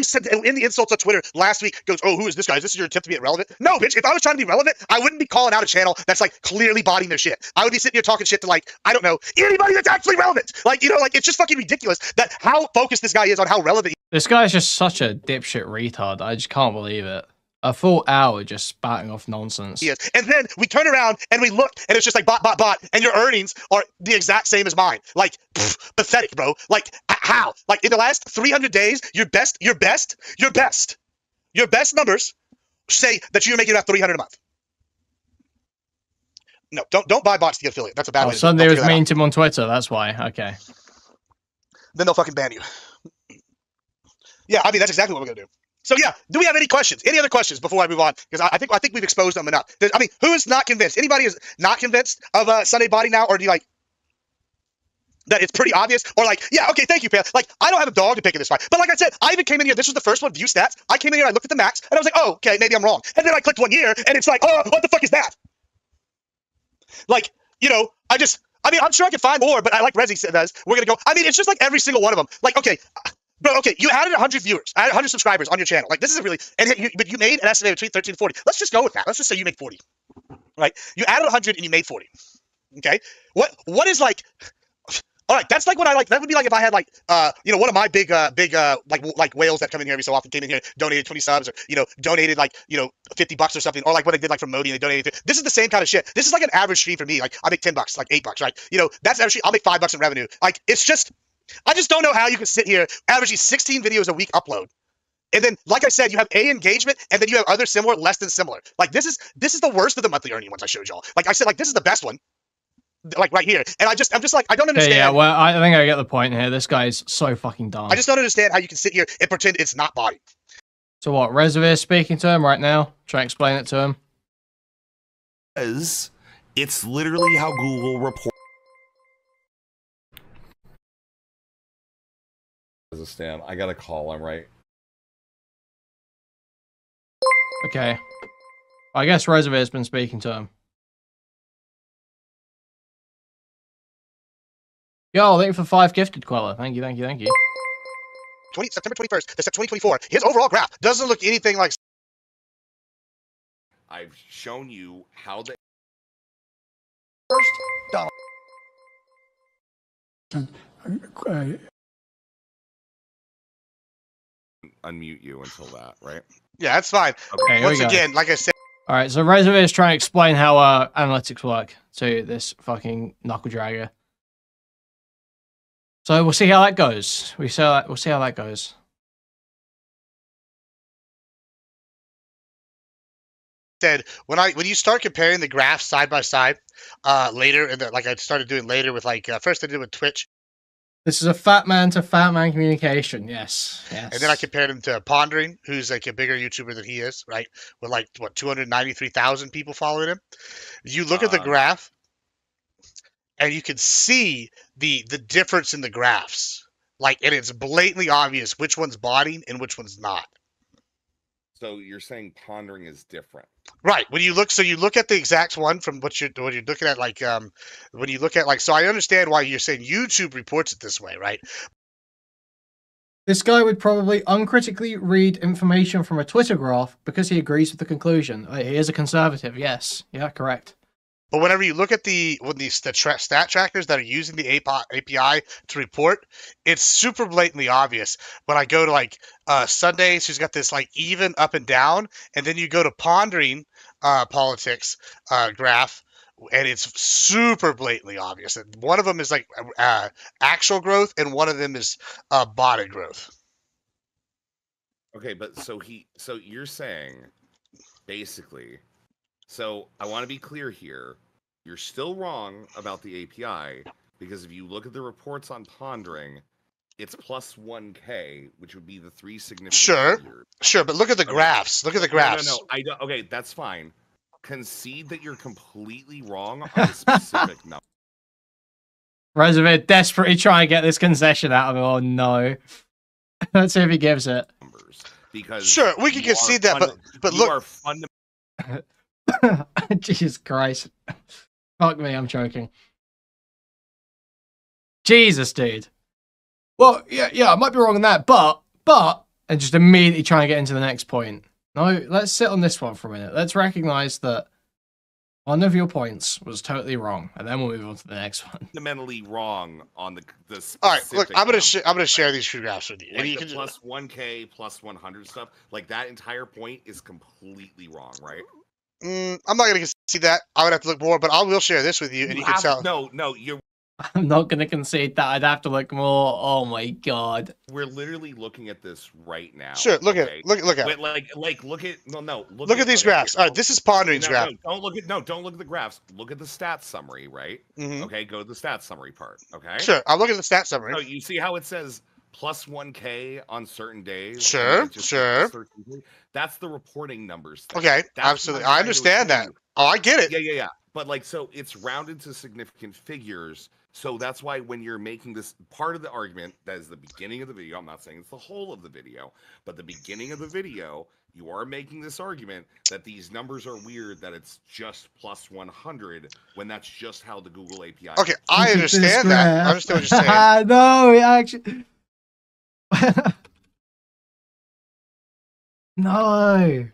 said in the insults on Twitter last week, goes, oh, who is this guy? Is this your attempt to be relevant? No, bitch, if I was trying to be relevant, I wouldn't be calling out a channel that's like clearly botting their shit. I would be sitting here talking shit to like, I don't know, anybody that's actually relevant. Like, you know, like it's just fucking ridiculous that how focused this guy is on how relevant. This guy's just such a dipshit retard. I just can't believe it. A full hour just spouting off nonsense. Yes. And then we turn around and we look and it's just like bot, and your earnings are the exact same as mine. Like, pathetic, bro. Like, how? Like, in the last 300 days, your best numbers say that you're making about 300 a month. No, don't buy bots to get affiliate. That's a bad way to do it. Sunday was mean to him on Twitter. That's why. Okay. Then they'll fucking ban you. Yeah, I mean, that's exactly what we're going to do. So, yeah, do we have any questions? Any other questions before I move on? Because I think we've exposed them enough. I mean, who is not convinced? Anybody is not convinced of Sunday body now? Or do you like that it's pretty obvious? Or like, yeah, okay, thank you, Pam. Like, I don't have a dog to pick in this fight. But like I said, I even came in here. This was the first one, view stats. I came in here, I looked at the max, and I was like, oh, okay, maybe I'm wrong. And then I clicked 1 year, and it's like, oh, what the fuck is that? Like, you know, I mean, I'm sure I can find more, but I like Rezi says, we're going to go. I mean, it's just like every single one of them. Like, okay. Bro, okay, you added 100 viewers, 100 subscribers on your channel. Like, this is really, but you made an estimate between 13 and 40. Let's just go with that. Let's just say you make 40, right? You added 100 and you made 40, okay? What is like, all right, that's like what that would be like if I had like, you know, one of my big like whales that come in here every so often came in here, donated 20 subs or, you know, donated like, you know, $50 or something, or like what I did like from Modi and they donated. This is the same kind of shit. This is like an average stream for me. Like, I make $10, like $8, right? You know, that's average. I'll make $5 in revenue. Like, it's just, I just don't know how you can sit here averaging 16 videos a week upload. And then, like I said, you have engagement, and then you have other similar, less than similar. Like, this is the worst of the monthly earning ones I showed y'all. Like I said, like, this is the best one. Like, right here. And I'm just like, I don't understand. Yeah, well, I think I get the point here. This guy's so fucking dumb. I just don't understand how you can sit here and pretend it's not body. So what, Reservoir speaking to him right now? Try and explain it to him. It's literally how Google reports. As a stand, I got a call. I'm right. Okay. I guess Reservoir's been speaking to him. Yo, thank you for 5 gifted, Queller. Thank you. September 21st, that's 2024. His overall graph doesn't look anything like. I've shown you how the unmute you until that, right? Yeah, that's fine. Okay, once again, like I said. All right, so Reservoir is trying to explain how analytics work to this fucking knuckle dragger. So we'll see how that goes. We'll see how that goes. Said when you start comparing the graphs side by side later, and like I started doing later with like first I did with Twitch. This is a fat man to fat man communication. Yes. And then I compared him to Pondering, who's like a bigger YouTuber than he is, right? With like what 293,000 people following him. You look at the graph, and you can see the difference in the graphs. Like, and it's blatantly obvious which one's botting and which one's not. So you're saying Pondering is different, right? When you look, so you look at the exact one from what you're looking at, like when you look at like. So I understand why you're saying YouTube reports it this way, right? This guy would probably uncritically read information from a Twitter graph because he agrees with the conclusion. He is a conservative. Yes, yeah, correct. But whenever you look at the stat trackers that are using the API to report, it's super blatantly obvious. When I go to like Sundays, who's got this like even up and down, and then you go to Pondering politics graph, and it's super blatantly obvious. One of them is like actual growth, and one of them is botted growth. Okay, but so you're saying basically, so I want to be clear here. You're still wrong about the API because if you look at the reports on pondering, it's plus 1K, which would be the 3 significant figures. Sure, but look at the graphs. Look at the graphs. No, I don't. Okay, that's fine. Concede that you're completely wrong on the specific number. Reservoir desperately trying to get this concession out of him. Oh no. Let's see if he gives it. Because sure, we can concede that, but look. Jesus Christ. Fuck me, I'm choking. Jesus, dude. Well, yeah, I might be wrong on that, but, and just immediately trying to get into the next point. No, let's sit on this one for a minute. Let's recognize that one of your points was totally wrong, and then we'll move on to the next one. Fundamentally wrong on the specific. All right, look, I'm gonna share these two graphs with you. Like and you the can plus 1K, plus 100 stuff, like that entire point is completely wrong, right? I'm not gonna concede that. I would have to look more, but I will share this with you, and you can tell. No, you're. I'm not gonna concede that. I'd have to look more. Oh my god. We're literally looking at this right now. Sure, look at it. Look at it. Look at Look at these graphs. All right, this is Pondering's graph. Don't look at the graphs. Look at the stats summary, right? Okay, go to the stats summary part. Okay. Sure, I'm looking at the stats summary. So you see how it says plus 1K on certain days? Sure. That's the reporting numbers thing. Okay, absolutely. I understand that. Oh, I get it. Yeah. But like, so it's rounded to significant figures. So that's why when you're making this part of the argument, that is the beginning of the video. I'm not saying it's the whole of the video, but the beginning of the video, you are making this argument that these numbers are weird, that it's just plus 100 when that's just how the Google API. Okay, I understand that. I understand what you're saying. No, actually. No.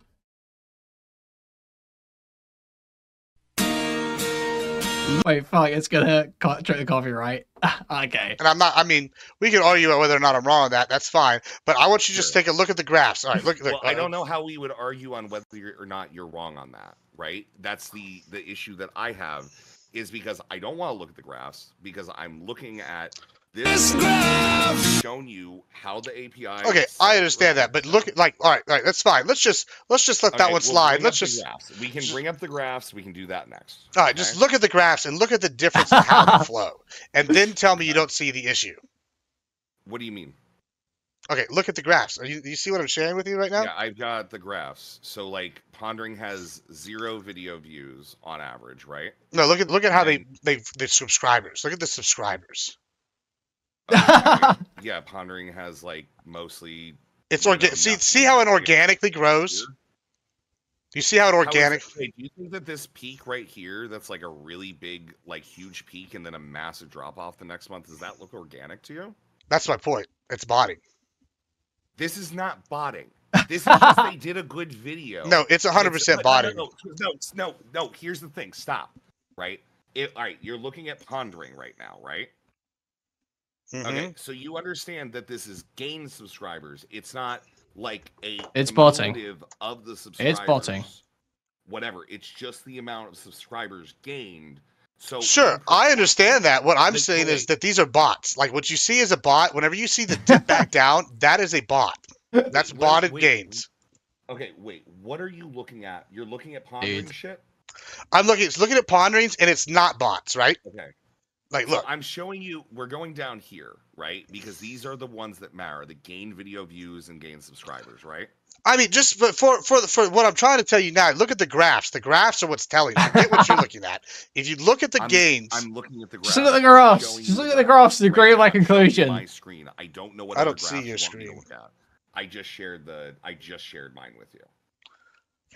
Wait, fuck, it's gonna drink the coffee, right? Okay. And I'm not, I mean, we can argue about whether or not I'm wrong on that. That's fine. But I want you to just take a look at the graphs. All right, look. Well, I don't know how we would argue on whether or not you're wrong on that, right? That's the issue that I have, is because I don't want to look at the graphs, because I'm looking at this graph showing you how the API. Okay, I understand that, but look, like, all right, that's fine. Let's just let that one slide. Let's just. We can bring up the graphs. We can do that next. All right, just look at the graphs and look at the difference in how they flow, and then tell me you don't see the issue. What do you mean? Okay, look at the graphs. Do you see what I'm sharing with you right now? Yeah, I've got the graphs. So like, Pondering has 0 video views on average, right? No, look at how the subscribers. Look at the subscribers. Yeah, Pondering has like mostly. It's organic. See how it organically grows. Do you see how it organically? Do you think that this peak right here, that's like a really big, like huge peak, and then a massive drop off the next month, does that look organic to you? That's my point. It's botting. This is not botting. This is just they did a good video. No, it's 100% botting. No. Here's the thing. Stop. Right. All right. You're looking at Pondering right now, right? Okay, so you understand that this is gain subscribers. It's not like it's botting of the subscribers. It's botting. Whatever. It's just the amount of subscribers gained. So sure, I understand that. What I'm saying is that these are bots. Like what you see is a bot. Whenever you see the dip back down, that is a bot. That's botted gains. Okay, wait. What are you looking at? You're looking at Pondering shit? I'm looking at Ponderings, and it's not bots, right? Okay. Like, look, I'm showing you. We're going down here, right? Because these are the ones that matter: the gain video views and gain subscribers, right? I mean, just for what I'm trying to tell you now, look at the graphs. The graphs are what's telling you. Forget what you're looking at. If you look at the gains, I'm looking at the graphs. Just look at the graphs. Just look at the graphs to agree with my conclusion. My screen. I don't know what. I don't see your screen. I just shared mine with you.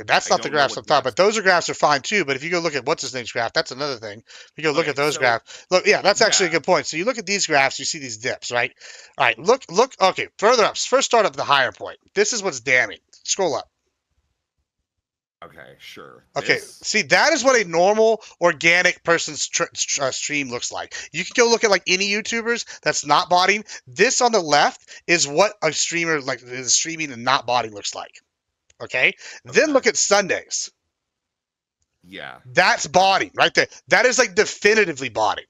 That's not the graphs I'm talking about. Those graphs are fine too, but if you go look at what's his name's graph, that's another thing. You go look at those graphs. Look, yeah, that's actually a good point. So you look at these graphs, you see these dips, right? All right, look. Okay, further up. First, start up the higher point. This is what's damning. Scroll up. Okay, sure. Okay, see, that is what a normal organic person's stream looks like. You can go look at like any YouTubers that's not botting. This on the left is what a streamer like is streaming and not botting looks like. Okay? Then look at Sundays. Yeah. That's botting right there. That is like definitively botting.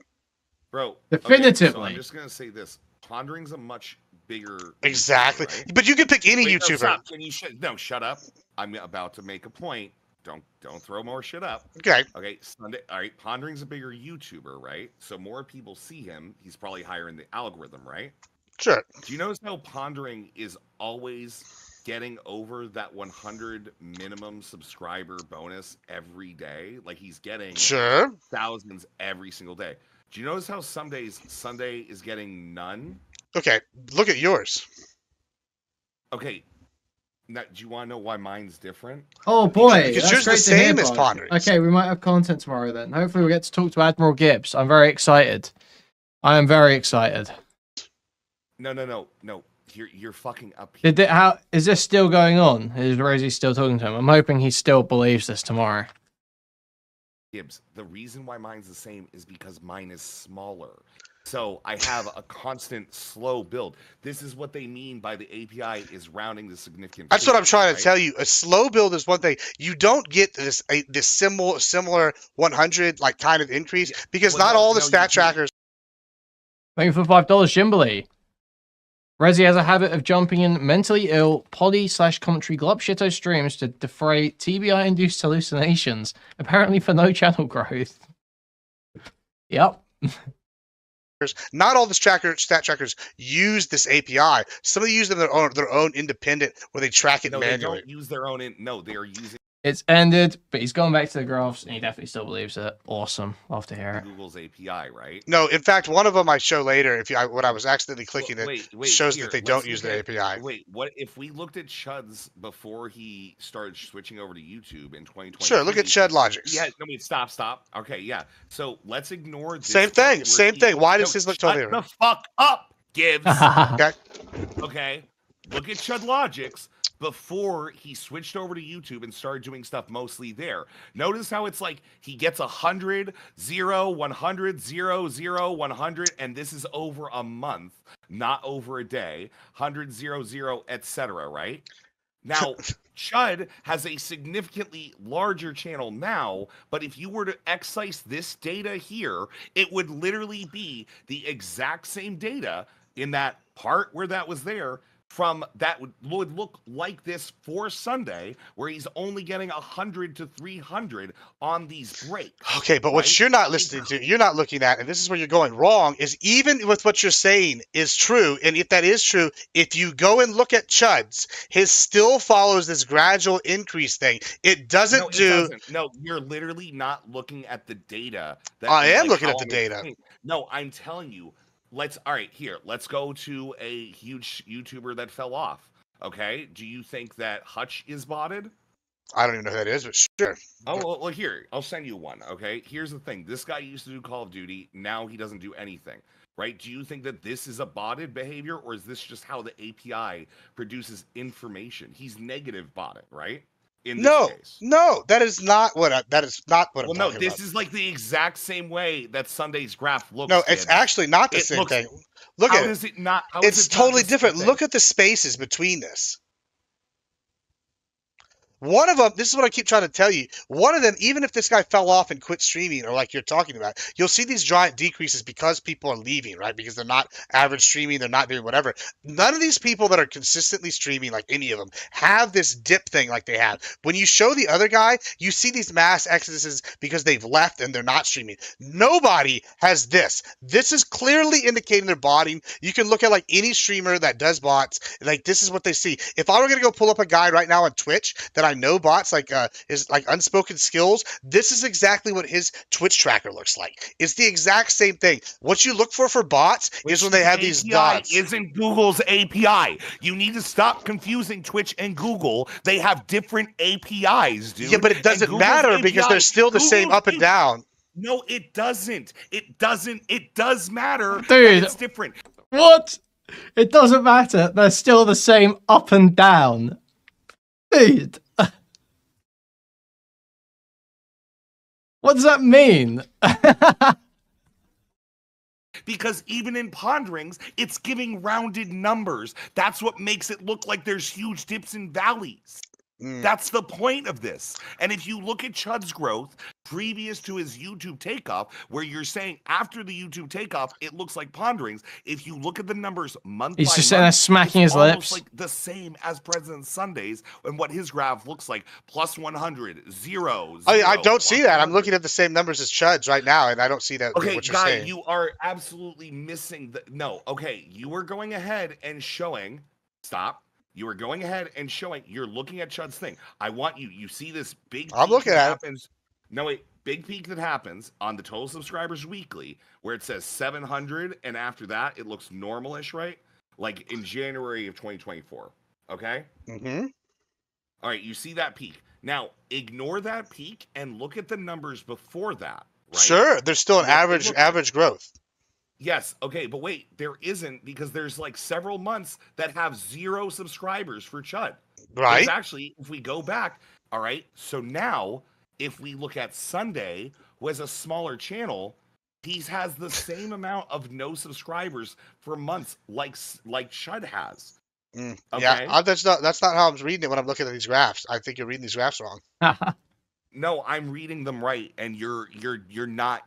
Bro. Definitively. Okay, so I'm just gonna say this. Pondering's a much bigger. Exactly. YouTuber, right? But you can pick any Wait, YouTuber. No, stop. Can you no, shut up. I'm about to make a point. Don't throw more shit up. Okay. Okay. Sunday. All right. Pondering's a bigger YouTuber, right? So more people see him. He's probably higher in the algorithm, right? Sure. Do you notice how Pondering is always getting over that 100 minimum subscriber bonus every day? Like he's getting thousands every single day. Do you notice how Sunday is getting none? Okay. Look at yours. Okay. Now, do you want to know why mine's different? Oh boy, because that's yours great the to hear, same as Bod. Pondering. Okay, we might have content tomorrow then. Hopefully, we'll get to talk to Admiral Gibbs. I'm very excited. I am very excited. No. You're fucking up here. How is this still going on? Is Rosie still talking to him? I'm hoping he still believes this tomorrow. Gibbs, the reason why mine's the same is because mine is smaller. So I have a constant slow build. This is what they mean by the API is rounding the significant. That's what I'm trying to tell you. A slow build is one thing. You don't get this similar 100 like kind of increase because not all the stat trackers. Thank you for $5, Shimberly. Rezi has a habit of jumping in mentally ill poly/commentary glub shitto streams to defray TBI-induced hallucinations, apparently for no channel growth. Yep. Not all the stat trackers use this API. Some of them use them their own independent where they track it manually. They don't use their own. No, they are using. It's ended, but he's going back to the graphs, and he definitely still believes it. Awesome. Love to hear it. Google's API, right? No, in fact, one of them I show later. When I was accidentally clicking shows here, that they don't use their API. Wait, what if we looked at Chud's before he started switching over to YouTube in 2020? Sure, look at Chud Logics. Yeah, no, stop. Okay, yeah. So let's ignore this. Same thing. Why does his look totally different? Shut the fuck up, Gibbs. Okay. Okay. Look at Chud Logics before he switched over to YouTube and started doing stuff mostly there. Notice how it's like he gets 100, 0, 100, 0, 0, 100, and this is over a month, not over a day. 100, 0, 0, etc. Right? Now, Chud has a significantly larger channel now, but if you were to excise this data here, it would literally be the exact same data in that part where that was there. From that would look like this for Sunday, where he's only getting 100 to 300 on these breaks. Okay, but what you're not listening to, you're not looking at, and this is where you're going wrong, is even with what you're saying is true, and if that is true, if you go and look at Chud's, his still follows this gradual increase thing. It doesn't No, you're literally not looking at the data. I am looking at the data. No, I'm telling you. Let's go to a huge YouTuber that fell off. Okay, do you think that Hutch is botted? I don't even know who that is, but sure. Oh, well, here, I'll send you one. Okay, here's the thing: this guy used to do Call of Duty. Now he doesn't do anything. Right? Do you think that this is a botted behavior, or is this just how the API produces information? He's negative botted, right? In this case. No, that is not what I'm talking about. Well, no, this is like the exact same way that Sunday's graph looks. No, it's actually not the same thing. Look at it. How is it not? It's totally different. Look at the spaces between this. One of them, this is what I keep trying to tell you. One of them, even if this guy fell off and quit streaming, or like you're talking about, you'll see these giant decreases because people are leaving, right? Because they're not average streaming, they're not doing whatever. None of these people that are consistently streaming, like any of them, have this dip thing like they have. When you show the other guy, you see these mass exoduses because they've left and they're not streaming. Nobody has this. This is clearly indicating they're botting. You can look at like any streamer that does bots, like this is what they see. If I were going to go pull up a guy right now on Twitch that I know bots like his like unspoken skills, this is exactly what his Twitch tracker looks like. It's the exact same thing. What you look for bots is when they have these dots. Isn't Google's API? You need to stop confusing Twitch and Google. They have different APIs, dude. Yeah, but it doesn't matter because they're still the same up and down. No, it doesn't. It doesn't. It does matter. Dude, it's different. What? It doesn't matter. They're still the same up and down. Dude. What does that mean? Because even in ponderings, it's giving rounded numbers. That's what makes it look like there's huge dips and valleys. That's the point of this. And if you look at Chud's growth previous to his YouTube takeoff, where you're saying after the YouTube takeoff, it looks like Ponderings. If you look at the numbers month He's by just sitting there month, smacking it's his almost lips. like the same as President Sundays and what his graph looks like. Plus 100, 0, I don't see that. I'm 100. looking at the same numbers as Chud's right now, and I don't see that. Okay, what you're guy, saying. you are absolutely missing the. No, okay, you were going ahead and showing. Stop. You were going ahead and showing. You're looking at Chud's thing. I want you. You see this big. I'm looking that at happens. No wait, big peak that happens on the total subscribers weekly, where it says 700, and after that it looks normalish, right? Like in January of 2024. Okay. Mm-hmm. All right, you see that peak. Now ignore that peak and look at the numbers before that. Right? Sure, there's still an What they average look like. growth. Yes, okay, but wait, there isn't, because there's like several months that have 0 subscribers for Chud. Right. There's actually, if we go back, all right, so now if we look at Sunday, who has a smaller channel, he has the same amount of no subscribers for months like Chud has. Okay? Okay? That's not how I'm reading it when I'm looking at these graphs. I think you're reading these graphs wrong. No, I'm reading them right, and you're not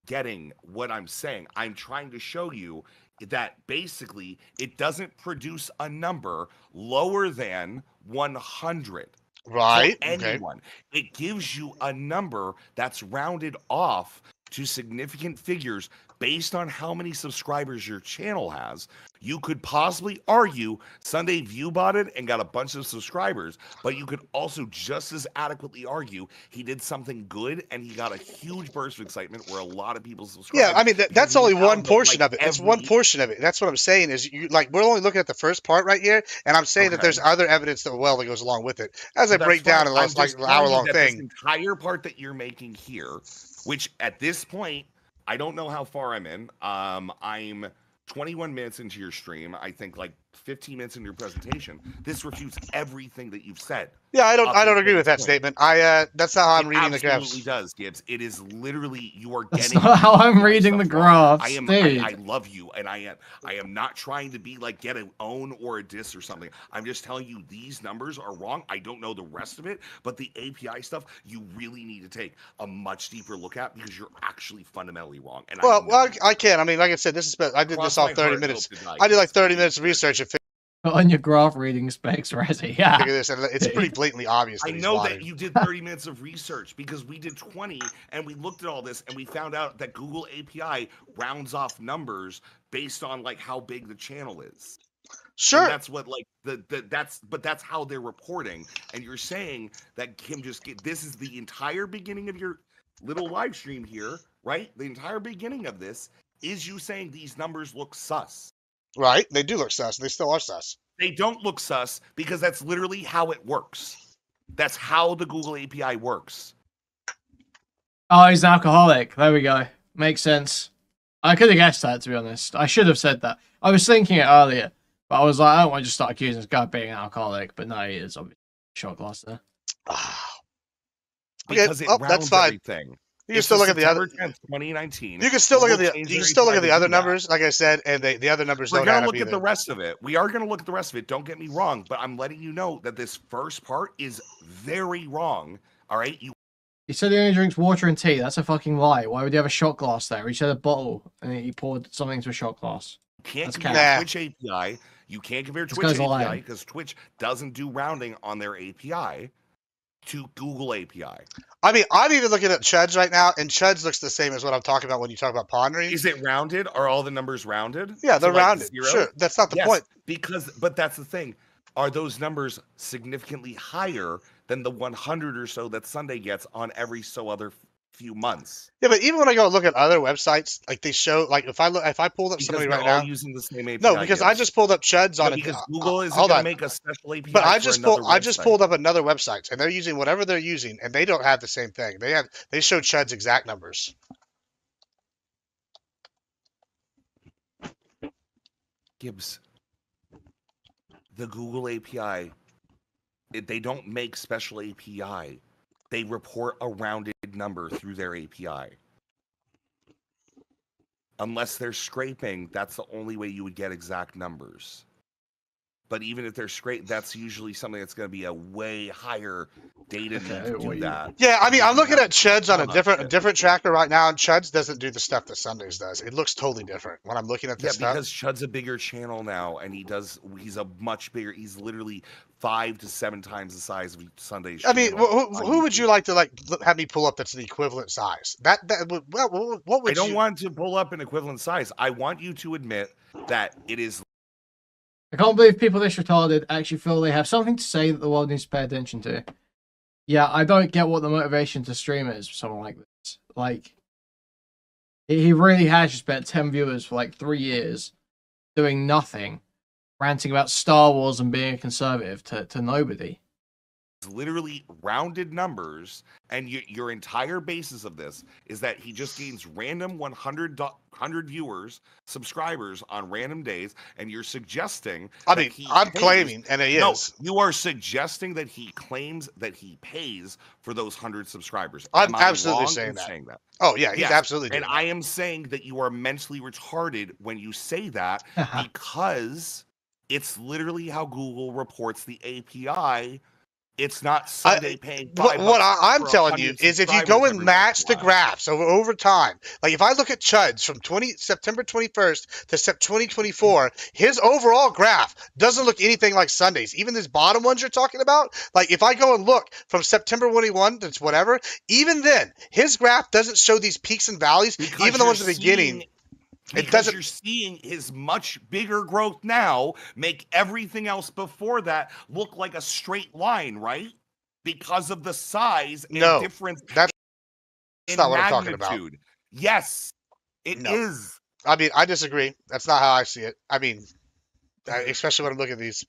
getting what I'm saying. I'm trying to show you that basically it doesn't produce a number lower than 100. Right. For anyone. It gives you a number that's rounded off to significant figures based on how many subscribers your channel has. You could possibly argue Sunday Viewbotted and got a bunch of subscribers, but you could also just as adequately argue he did something good and he got a huge burst of excitement where a lot of people subscribed. Yeah, I mean that's only one portion like of it. It's one portion of it. That's what I'm saying. Is you like we're only looking at the first part right here, and I'm saying that there's other evidence that goes along with it as I break down in the last like hour-long thing. This entire part that you're making here, which at this point, I don't know how far I'm in. I'm 21 minutes into your stream. I think like 15 minutes into your presentation. This refutes everything that you've said. Yeah, I don't agree with that statement. That's not how I'm reading the graphs. It absolutely does, Gibbs. It is literally you are That's getting. not how I'm reading the graphs, I love you, and I am not trying to be like get an own or a diss or something. I'm just telling you these numbers are wrong. I don't know the rest of it, but the API stuff you really need to take a much deeper look at because you're actually fundamentally wrong. And I can. I mean, like I said, I did this all 30 minutes. I did like 30 minutes of research and on your graph reading specs, Razzie. Yeah. Figure this, and it's pretty blatantly obvious. I know that you did 30 minutes of research because we did 20 and we looked at all this and we found out that Google API rounds off numbers based on like how big the channel is. Sure. And that's what like that's how they're reporting. And you're saying that this is the entire beginning of your little live stream here, right? The entire beginning of this is you saying these numbers look sus. Right, they do look sus. They still are sus. They don't look sus because that's literally how it works. That's how the Google API works. Oh, he's an alcoholic. There we go. Makes sense. I could have guessed that, to be honest. I should have said that. I was thinking it earlier, but I was like, I don't want to just start accusing this guy of being an alcoholic. But no, he is obviously shot glass there. Because it rounds that's fine. everything. You can still look at the other 2019. You can still look at the other numbers, like I said, and the other numbers don't add up. We're gonna look at the rest of it. We are gonna look at the rest of it. Don't get me wrong, but I'm letting you know that this first part is very wrong. All right, He said he only drinks water and tea. That's a fucking lie. Why would he have a shot glass there? He said a bottle and he poured something into a shot glass. Can't compare Twitch API. You can't compare Twitch API because Twitch doesn't do rounding on their API to Google API. I mean, I'm even looking at Chud's right now, and Chud's looks the same as what I'm talking about when you talk about pondering. Is it rounded? Are all the numbers rounded? Yeah, they're rounded. Sure, that's not the point. But that's the thing. Are those numbers significantly higher than the 100 or so that Sunday gets on every so other few months? Yeah, but even when I go look at other websites, like they show, like if I pulled up somebody right now, using the same API. No, because I just pulled up Chud's on it. Because Google is going to make a special API. But I just pulled up another website, and they're using whatever they're using, and they don't have the same thing. They show Chud's exact numbers. Gibbs, the Google API, they don't make special API. They report a rounded number through their API. Unless they're scraping, that's the only way you would get exact numbers. But even if they're straight, that's usually something that's going to be a way higher data need to do that. Yeah, I mean, I'm looking at Chuds on a shit. different tracker right now, and Chuds doesn't do the stuff that Sundays does. It looks totally different when I'm looking at this stuff. Because Chud's a bigger channel now, and he's a much bigger. He's literally 5 to 7 times the size of Sunday's. I mean, who would you like to have me pull up that's the equivalent size? What would I don't want to pull up an equivalent size. I want you to admit that it is. I can't believe people this retarded actually feel they have something to say that the world needs to pay attention to. Yeah, I don't get what the motivation to stream is for someone like this. Like, he really has just spent 10 viewers for like 3 years doing nothing, ranting about Star Wars and being a conservative to nobody. Literally rounded numbers, and your entire basis of this is that he just gains random 100 viewers, subscribers on random days, and you're suggesting. I mean, I'm claiming, and he is. You are suggesting that he claims that he pays for those 100 subscribers. I'm absolutely saying that. Oh yeah, he's absolutely doing and that. I am saying that you are mentally retarded when you say that because it's literally how Google reports the API. It's not Sunday paying $5. What I'm telling you is if you go and match the graphs over time, like if I look at Chud's from September 21st to September 2024, his overall graph doesn't look anything like Sunday's. Even these bottom ones you're talking about, like if I go and look from September 21 to whatever, even then, his graph doesn't show these peaks and valleys, even the ones at the beginning. You're seeing his much bigger growth now make everything else before that look like a straight line, right? Because of the size and difference. That's not what I'm talking about. Yes, it is. I mean, I disagree. That's not how I see it. I mean, especially when I'm looking at these.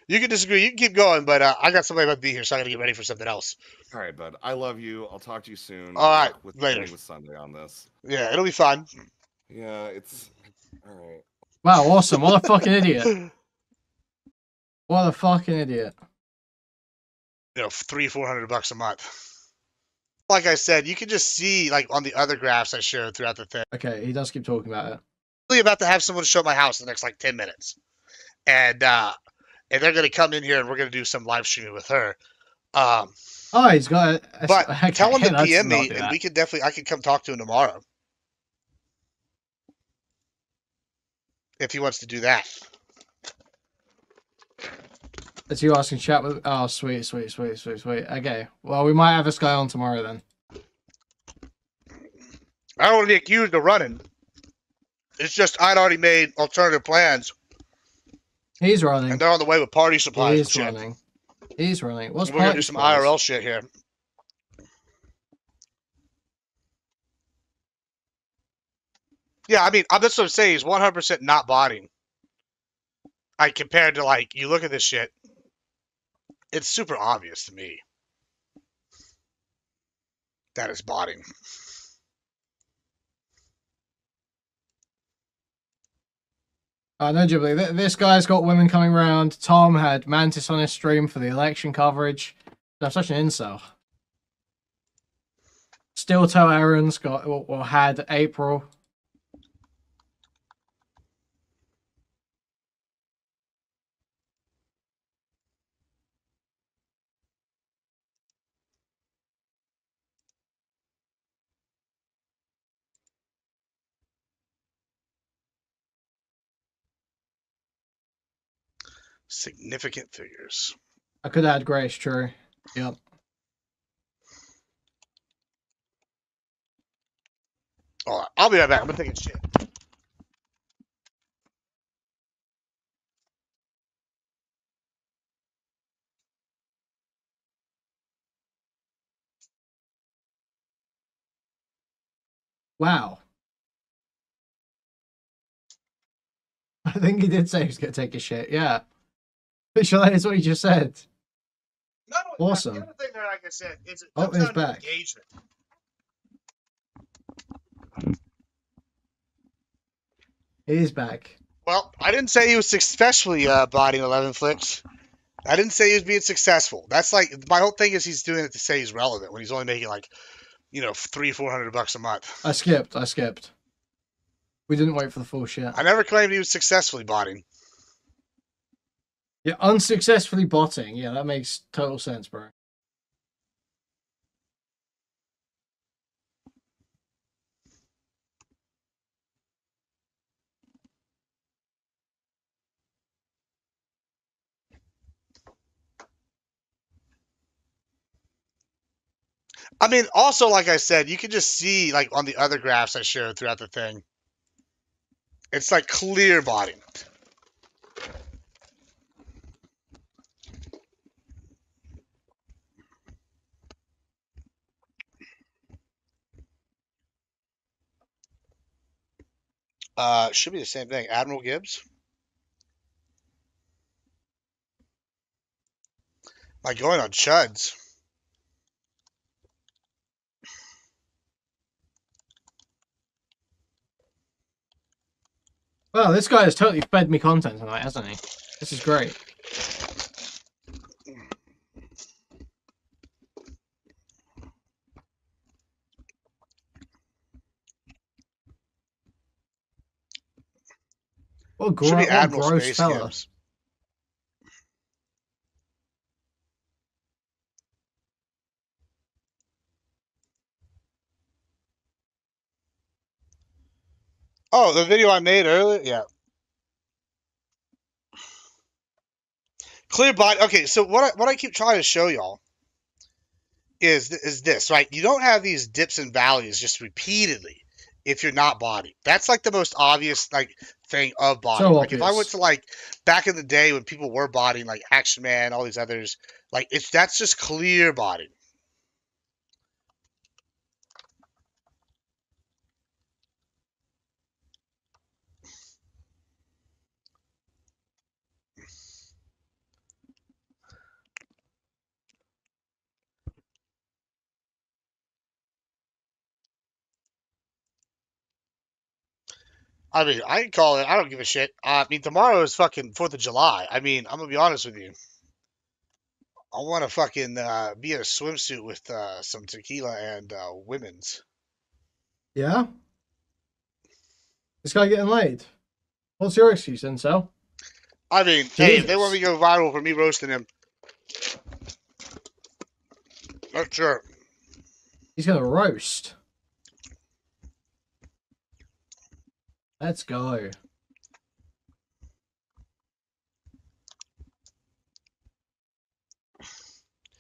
You can disagree. You can keep going, but I got somebody about to be here, so I got to get ready for something else. All right, bud. I love you. I'll talk to you soon. All right, later with Sunday on this. Yeah, it'll be fun. Yeah, it's all right. Wow, awesome! What a fucking idiot! What a fucking idiot! You know, $300-400 a month. Like I said, you can just see like on the other graphs I showed throughout the thing. Okay, he does keep talking about it. I'm really about to have someone show my house in the next like 10 minutes, and they're gonna come in here and we're gonna do some live streaming with her. Oh, he's got it. But okay, tell him to PM me, and we could definitely. I could come talk to him tomorrow. If he wants to do that. Is you asking chat with? Oh, sweet. Okay, well, we might have this guy on tomorrow then. I don't want to be accused of running. It's just I'd already made alternative plans. He's running. And they're on the way with party supplies. He's running. He's running. What's we're gonna do some IRL shit here. Yeah, I mean, that's what I'm saying. He's 100% not botting. Like, compared to, like, you look at this shit, it's super obvious to me that it's botting. No, Ghibli. This guy's got women coming around. Tom had Mantis on his stream for the election coverage. That's such an incel. Steel Toe Aaron's got, or had April. Significant figures. I could add Grace, true. Yep. Oh, I'll be right back. I'm gonna take a shit. Wow. I think he did say he was going to take a shit, yeah. Pretty sure that is what he just said. No, awesome. The other thing there, like I said, is it comes down to engagement. He's back. Well, I didn't say he was successfully botting 11 flicks. I didn't say he was being successful. That's like, my whole thing is he's doing it to say he's relevant when he's only making like, you know, $300-400 a month. I skipped. We didn't wait for the full shit. I never claimed he was successfully botting. You're unsuccessfully botting. Yeah, that makes total sense, bro. I mean, also, like I said, you can just see, like, on the other graphs I showed throughout the thing, it's like clear botting. Should be the same thing. Admiral Gibbs. Like going on chuds. Well, this guy has totally fed me content tonight, hasn't he? This is great. What, Should be Admiral gross Space fella. Gibbs. Oh, the video I made earlier? Yeah. Clear body. Okay, so what I keep trying to show y'all is this, right? You don't have these dips and valleys just repeatedly if you're not body. That's like the most obvious like thing of body. So like if I obvious. went to like back in the day when people were bodying, like Action Man, all these others, like that's just clear body. I mean, I can call it. I don't give a shit. I mean, tomorrow is fucking 4th of July. I mean, I'm gonna be honest with you. I want to fucking be in a swimsuit with some tequila and women's. Yeah? This guy getting laid. What's your excuse, Incel? I mean, hey, if they want me to go viral for me roasting him, not sure. He's gonna roast. Let's go. It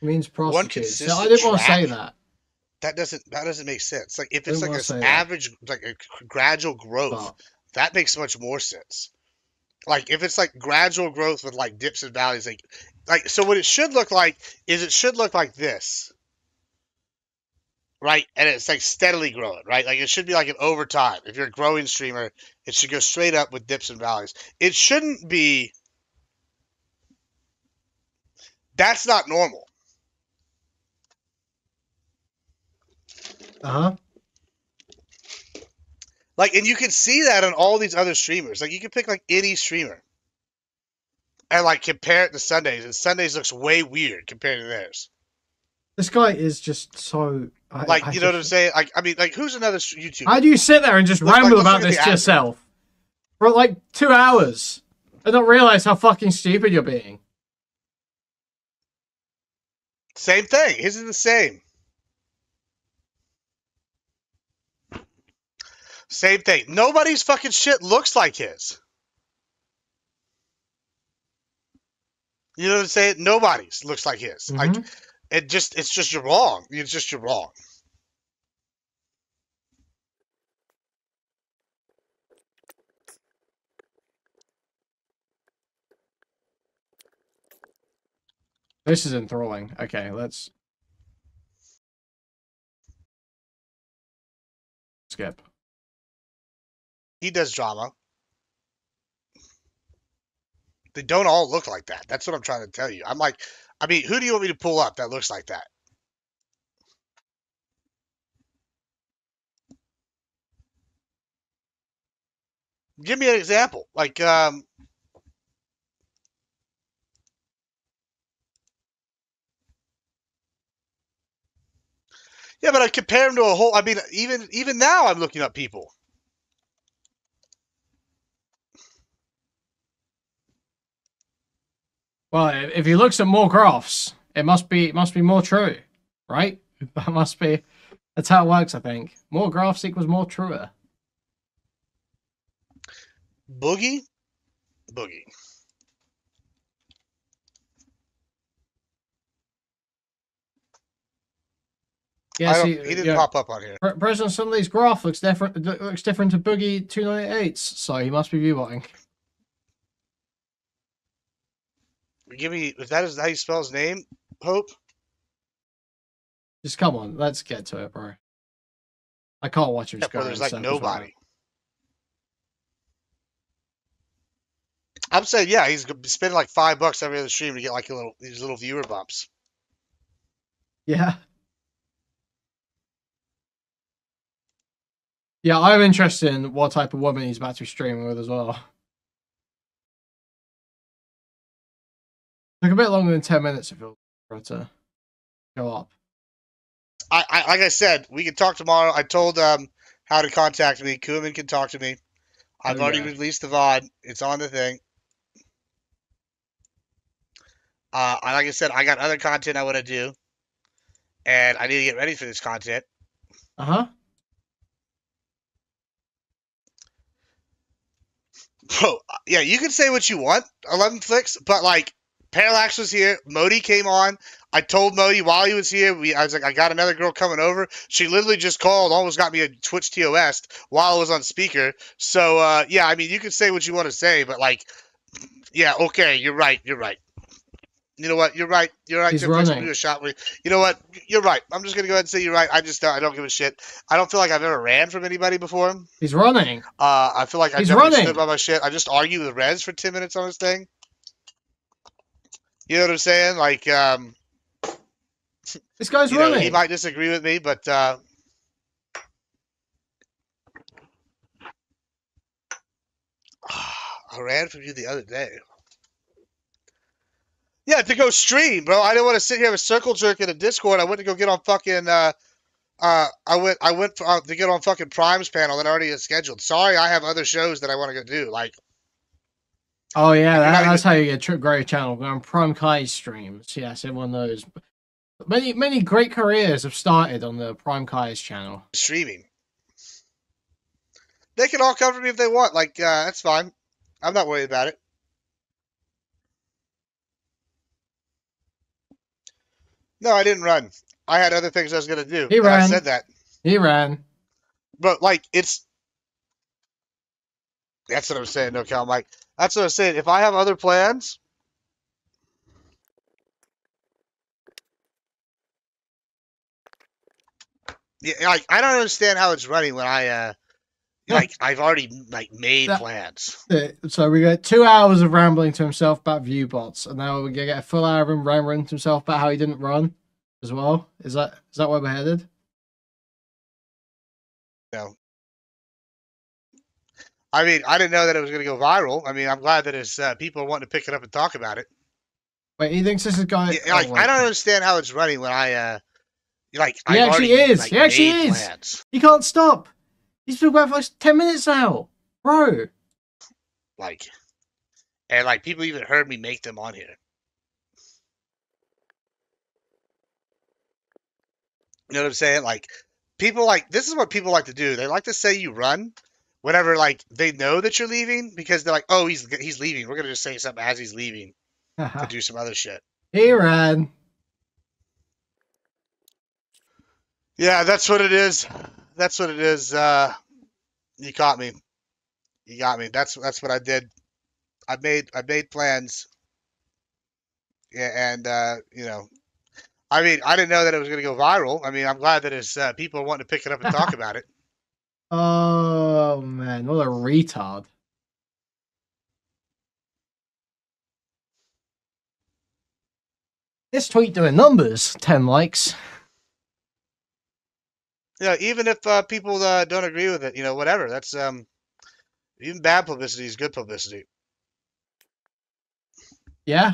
means prostitutes. No, I didn't want to say that. That doesn't make sense. Like if it's like this average, like a gradual growth, that makes much more sense. Like if it's like gradual growth with like dips and valleys, like so what it should look like is it should look like this, right? And it's like steadily growing, right? Like it should be like an over time. If you're a growing streamer, it should go straight up with dips and valleys. It shouldn't be. That's not normal. Uh-huh. Like, and you can see that on all these other streamers. Like, you can pick, like, any streamer. And, like, compare it to Sundays. And Sundays looks way weird compared to theirs. This guy is just so... you know what I'm saying? Like, I mean, like, who's another YouTuber? How do you sit there and just ramble about this to yourself? For, like, 2 hours. And not realize how fucking stupid you're being. Same thing. His is the same. Same thing. Nobody's fucking shit looks like his. You know what I'm saying? Nobody's looks like his. Mm-hmm. Like, it's just you're wrong. It's just you're wrong. This is enthralling. Okay, let's... skip. He does drama. They don't all look like that. That's what I'm trying to tell you. I'm like, I mean, who do you want me to pull up that looks like that? Give me an example. Like, yeah, but I compare him to a whole. I mean, even now, I'm looking up people. Well, if he looks at more graphs, it must be more true, right? That must be. That's how it works, I think. More graphs equals more truer. Boogie? Boogie. Yeah, He didn't pop up on here. President Sunday's graph looks different. Looks different to Boogie 298's, so he must be viewbotting. Give me, if that is how you spell his name, Hope. Just come on, let's get to it, bro. I can't watch him. Yeah, bro, there's like nobody. I'm saying, yeah, he's spending like $5 every other stream to get like these little viewer bumps. Yeah. Yeah, I'm interested in what type of woman he's about to be streaming with as well. Took a bit longer than 10 minutes for it to go up. Like I said, we can talk tomorrow. I told how to contact me. Kuihman can talk to me. I've already released the VOD. It's on the thing. Like I said, I got other content I want to do, and I need to get ready for this content. Bro, yeah, you can say what you want, 11 Flicks, but like, Parallax was here, Modi came on. I told Modi while he was here, I was like, I got another girl coming over. She literally just called, almost got me a Twitch TOS while I was on speaker. So, yeah, I mean, you can say what you want to say, but like, yeah, okay, you're right. You know what? You're right. He's running. Do a shot with you. You know what? You're right. I'm just gonna go ahead and say you're right. I don't give a shit. I don't feel like I've ever ran from anybody before. He's running. I feel like I've never stood by my shit. I just argue with Rez for 10 minutes on this thing. You know what I'm saying? Like, this guy's running. He might disagree with me, but I ran from you the other day. Yeah, to go stream, bro. I didn't want to sit here with circle jerk in a Discord. I went to go get on fucking. I went to get on fucking Prime's panel that already is scheduled. Sorry, I have other shows that I want to go do. Like. Oh yeah, that's how you get grow your channel. Go on Prime Kai's streams. Yes, everyone knows. Many great careers have started on the Prime Kai's channel. Streaming. They can all come for me if they want. Like, that's fine. I'm not worried about it. No, I didn't run. I had other things I was going to do. He ran. I said that. He ran. But, like, it's... That's what I'm saying, no, Cal, Mike. That's what I'm saying. If I have other plans... Yeah, like, I don't understand how it's running when I, like, I've already, like, made plans. So we got 2 hours of rambling to himself about view bots, and now we're gonna get a full hour of him rambling to himself about how he didn't run as well. Is that where we're headed? No. I mean, I didn't know that it was gonna go viral. I mean, I'm glad that it's people are wanting to pick it up and talk about it. Wait, he thinks this is going? Yeah, like, I don't understand how it's running when I, like, he actually is. Like, he actually is. Plans. He can't stop. He's been about for like 10 minutes now, bro. Like, and like people even heard me make them on here. You know what I'm saying? Like, people like this is what people like to do. They like to say you run whenever like they know that you're leaving because they're like, oh, he's leaving. We're gonna just say something as he's leaving to do some other shit. He ran. Yeah, that's what it is. That's what it is. You caught me. You got me. That's what I did. I made plans. Yeah, and you know, I mean, I didn't know that it was going to go viral. I mean, I'm glad that it's people are wanting to pick it up and talk about it. Oh man, what a retard! This tweet doing numbers, 10 likes. Yeah, even if people don't agree with it, you know, whatever. That's even bad publicity is good publicity. Yeah.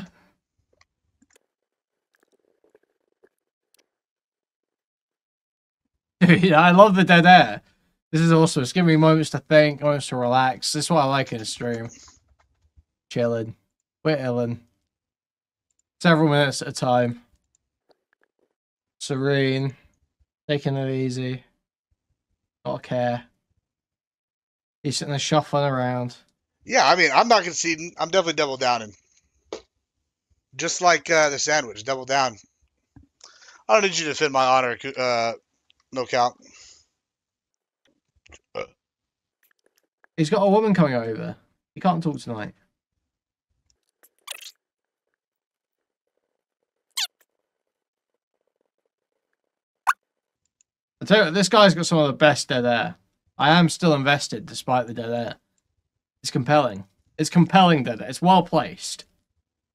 Dude, I love the dead air. This is awesome. It's giving me moments to think, moments to relax. This is what I like in a stream. Chilling. We're illin'. Several minutes at a time. Serene. Taking it easy. Not care. He's sitting there shuffling around. Yeah, I mean, I'm not conceding. I'm definitely double downing. Just like the sandwich, double down. I don't need you to defend my honor, no count. He's got a woman coming over. He can't talk tonight. I tell you what, this guy's got some of the best dead air. I am still invested despite the dead air. It's compelling. It's compelling dead air. It's well placed.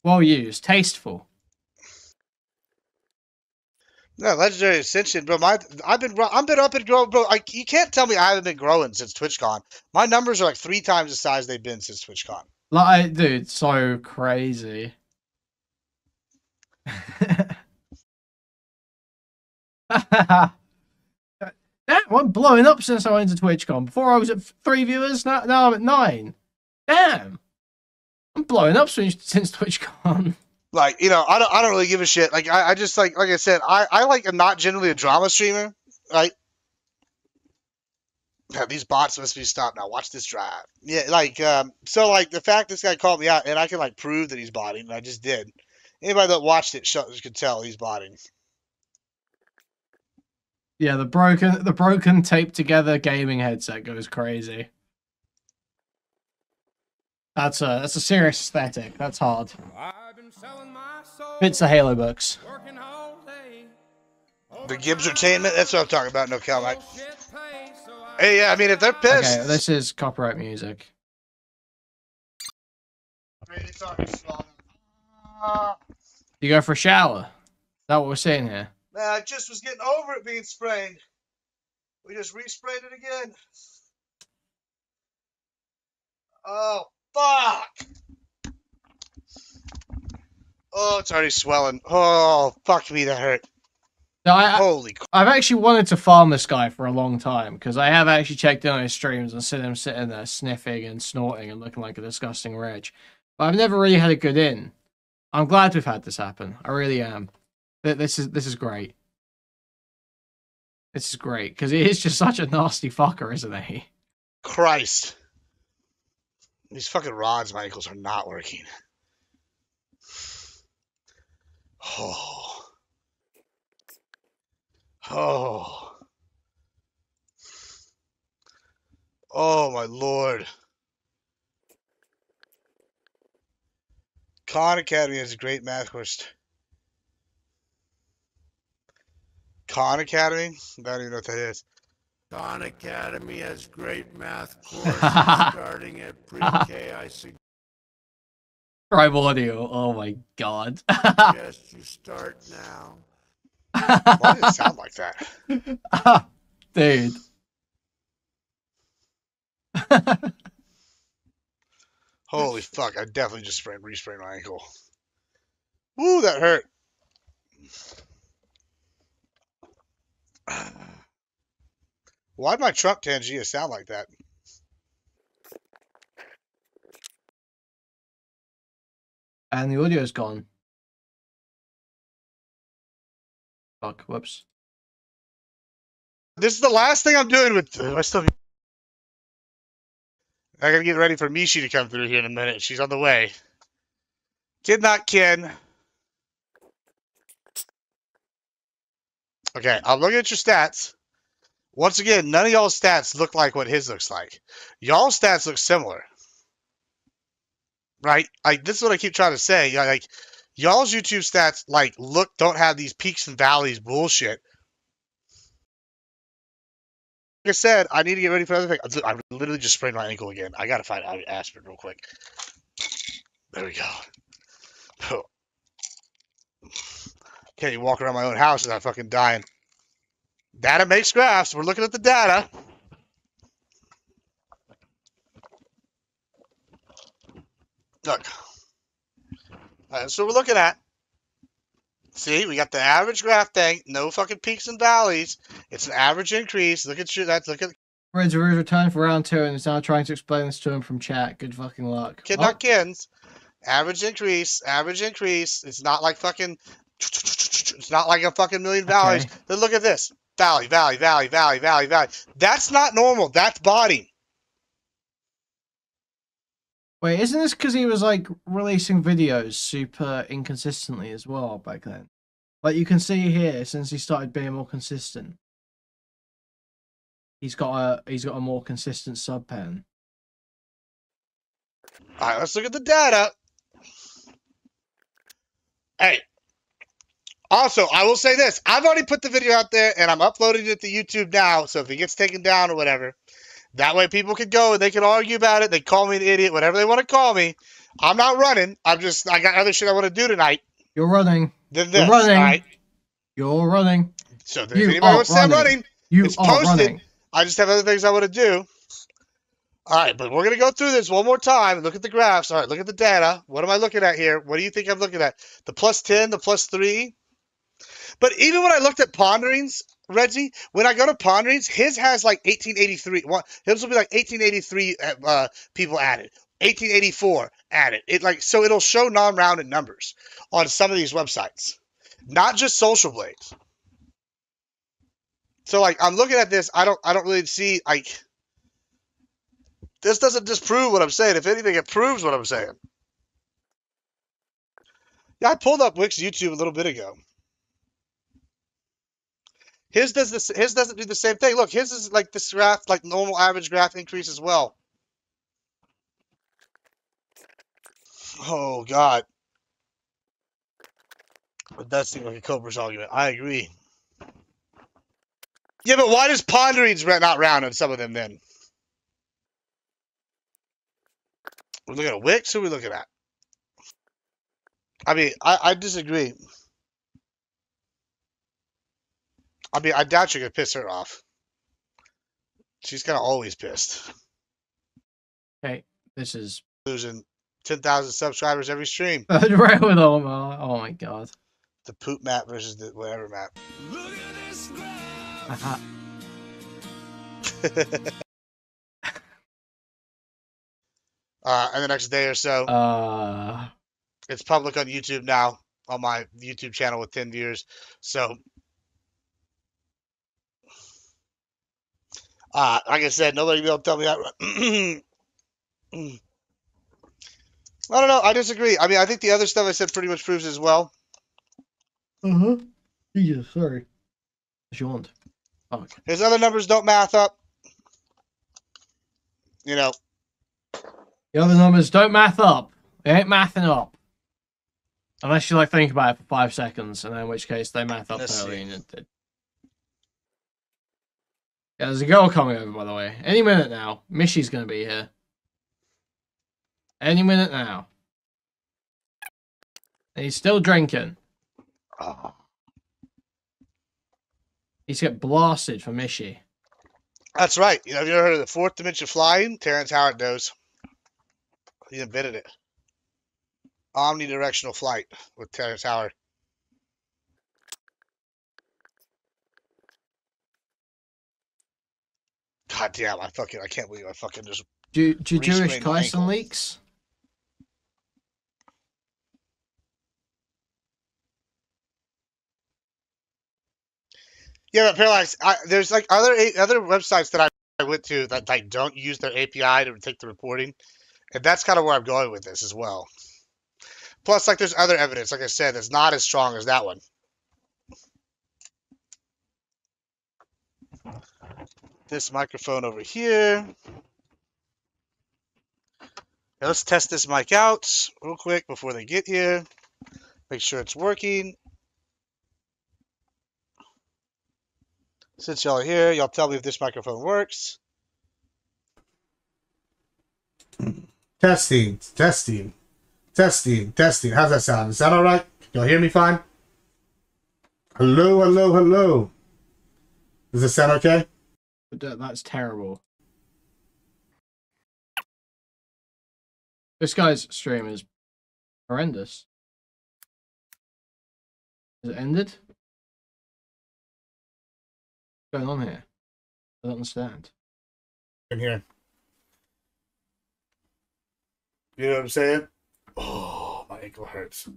Well used. Tasteful. No, Legendary Ascension, bro. I've been up and growing, bro. You can't tell me I haven't been growing since TwitchCon. My numbers are like 3 times the size they've been since TwitchCon. Like, dude, so crazy. Damn, I'm blowing up since I went to TwitchCon. Before I was at 3 viewers, now I'm at 9. Damn, I'm blowing up since TwitchCon. Like, you know, I don't really give a shit. Like, I just like I said, I like am not generally a drama streamer, right? Yeah, these bots must be stopped now. Watch this drive. Yeah, like, so like the fact this guy called me out and I can like prove that he's botting, and I just did. Anybody that watched it could tell he's botting. Yeah, the broken taped together gaming headset goes crazy. That's a serious aesthetic. That's hard. Fits the Halo books. The Gibbs Entertainment, that's what I'm talking about, no count. Hey, yeah, I mean, if they're pissed. Okay, this is copyright music. You go for a shower? Is that what we're saying here? Man, I just was getting over it being sprained. We just resprayed it again. Oh, fuck. Oh, it's already swelling. Oh, fuck me, that hurt. No, Holy crap. I've actually wanted to farm this guy for a long time, because I have actually checked in on his streams and seen him sitting there sniffing and snorting and looking like a disgusting reg. But I've never really had a good in. I'm glad we've had this happen. I really am. This is great. This is great, because he is just such a nasty fucker, isn't he? Christ. These fucking rods, my ankles are not working. Oh. Oh. Oh, my Lord. Khan Academy is a great math course. Khan Academy? I don't even know what that is. Khan Academy has great math courses starting at pre-K. I Tribal audio. Oh my god. suggest you start now. Why does it sound like that? Dude. Holy fuck, I definitely just re-sprained my ankle. Woo, that hurt. Why'd my Trump Tangia sound like that? And the audio's gone. Fuck, whoops. This is the last thing I'm doing with... I gotta get ready for Mishi to come through here in a minute. She's on the way. Kid not kin. Okay, I'm looking at your stats. Once again, none of y'all's stats look like what his looks like. Y'all's stats look similar. Right? Like, this is what I keep trying to say. Like, y'all's YouTube stats, like, don't have these peaks and valleys bullshit. Like I said, I need to get ready for other things. I literally just sprained my ankle again. I gotta find aspirin real quick. There we go. Oh. Can't even walk around my own house without fucking dying. Data makes graphs. We're looking at the data. Look. That's what we're looking at. See, we got the average graph thing. No fucking peaks and valleys. It's an average increase. Look at you. Look at. Red's returned for round 2 and is now trying to explain this to him from chat. Good fucking luck. Kid not kins. Average increase. Average increase. It's not like fucking. It's not like a fucking million valleys. Okay. Then look at this. Valley, valley, valley, valley, valley, valley. That's not normal. That's botting. Wait, isn't this because he was like releasing videos super inconsistently as well back then? Like you can see here, since he started being more consistent, he's got a more consistent sub pen. All right, let's look at the data. Hey, also, I will say this. I've already put the video out there, and I'm uploading it to YouTube now, so if it gets taken down or whatever, that way people can go and they can argue about it. They call me an idiot, whatever they want to call me. I'm not running. I got other shit I want to do tonight. You're running. Than this, You're running. all right? You're running. So if You anybody are wants to say I'm running. running, You it's are posted. running. I just have other things I want to do. All right, but we're going to go through this one more time and look at the graphs. All right, look at the data. What am I looking at here? What do you think I'm looking at? The plus 10, the plus 3? But even when I looked at Ponderings, Reggie, when I go to Ponderings, his has like 1883. His will be like 1883 people added. 1884 added. So it'll show non-rounded numbers on some of these websites, not just Social Blades. So like I'm looking at this, I don't really see like this doesn't disprove what I'm saying. If anything, it proves what I'm saying. Yeah, I pulled up Wix YouTube a little bit ago. His doesn't do the same thing. Look, his is like this graph, like normal average graph increase as well. Oh God. It does seem like a Cobra's argument. I agree. Yeah, but why does Ponderings not round on some of them then? We're looking at Wix. Who are we looking at? I mean, I disagree. I mean, I doubt you're going to piss her off. She's kind of always pissed. Okay, this is Losing 10,000 subscribers every stream. right with Omar. Oh my god. The poop map versus the whatever map. Aha. And the next day or so, it's public on YouTube now, on my YouTube channel with 10 viewers. So, like I said, nobody will be able to tell me that. I don't know. I disagree. I mean, I think the other stuff I said pretty much proves as well. Jesus, sorry. What you want? Fuck. His other numbers don't math up. You know. The other numbers don't math up. They ain't mathing up. Unless you like think about it for 5 seconds, and then in which case they math up early and it did. Yeah, there's a girl coming over, by the way. Any minute now. Mishy's gonna be here. Any minute now. And he's still drinking. Oh. He's get blasted for Mishy. That's right. You know, have you ever heard of the fourth dimension flying? Terrence Howard knows. He invented it. Omnidirectional flight with Terrence Howard. God damn, I can't believe I fucking just Do Jewish Re-sprained my Tyson ankle. leaks? Yeah, but Parallax, there's like other websites that I went to that like don't use their API to take the reporting, and that's kind of where I'm going with this as well. Plus, like there's other evidence, like I said, that's not as strong as that one. This microphone over here. Now let's test this mic out real quick before they get here. Make sure it's working. Since y'all are here, y'all tell me if this microphone works. Testing. How's that sound? Is that all right? Y'all hear me fine? Hello. Does this sound okay? That's terrible. This guy's stream is horrendous. Is it ended? What's going on here? I don't understand. In here. You know what I'm saying? Oh. picohertz.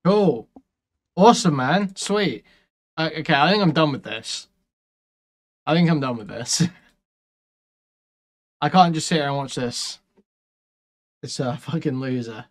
Cool. Awesome, man. Sweet. Okay, I think I'm done with this. I think I'm done with this. I can't just sit here and watch this. It's a fucking loser.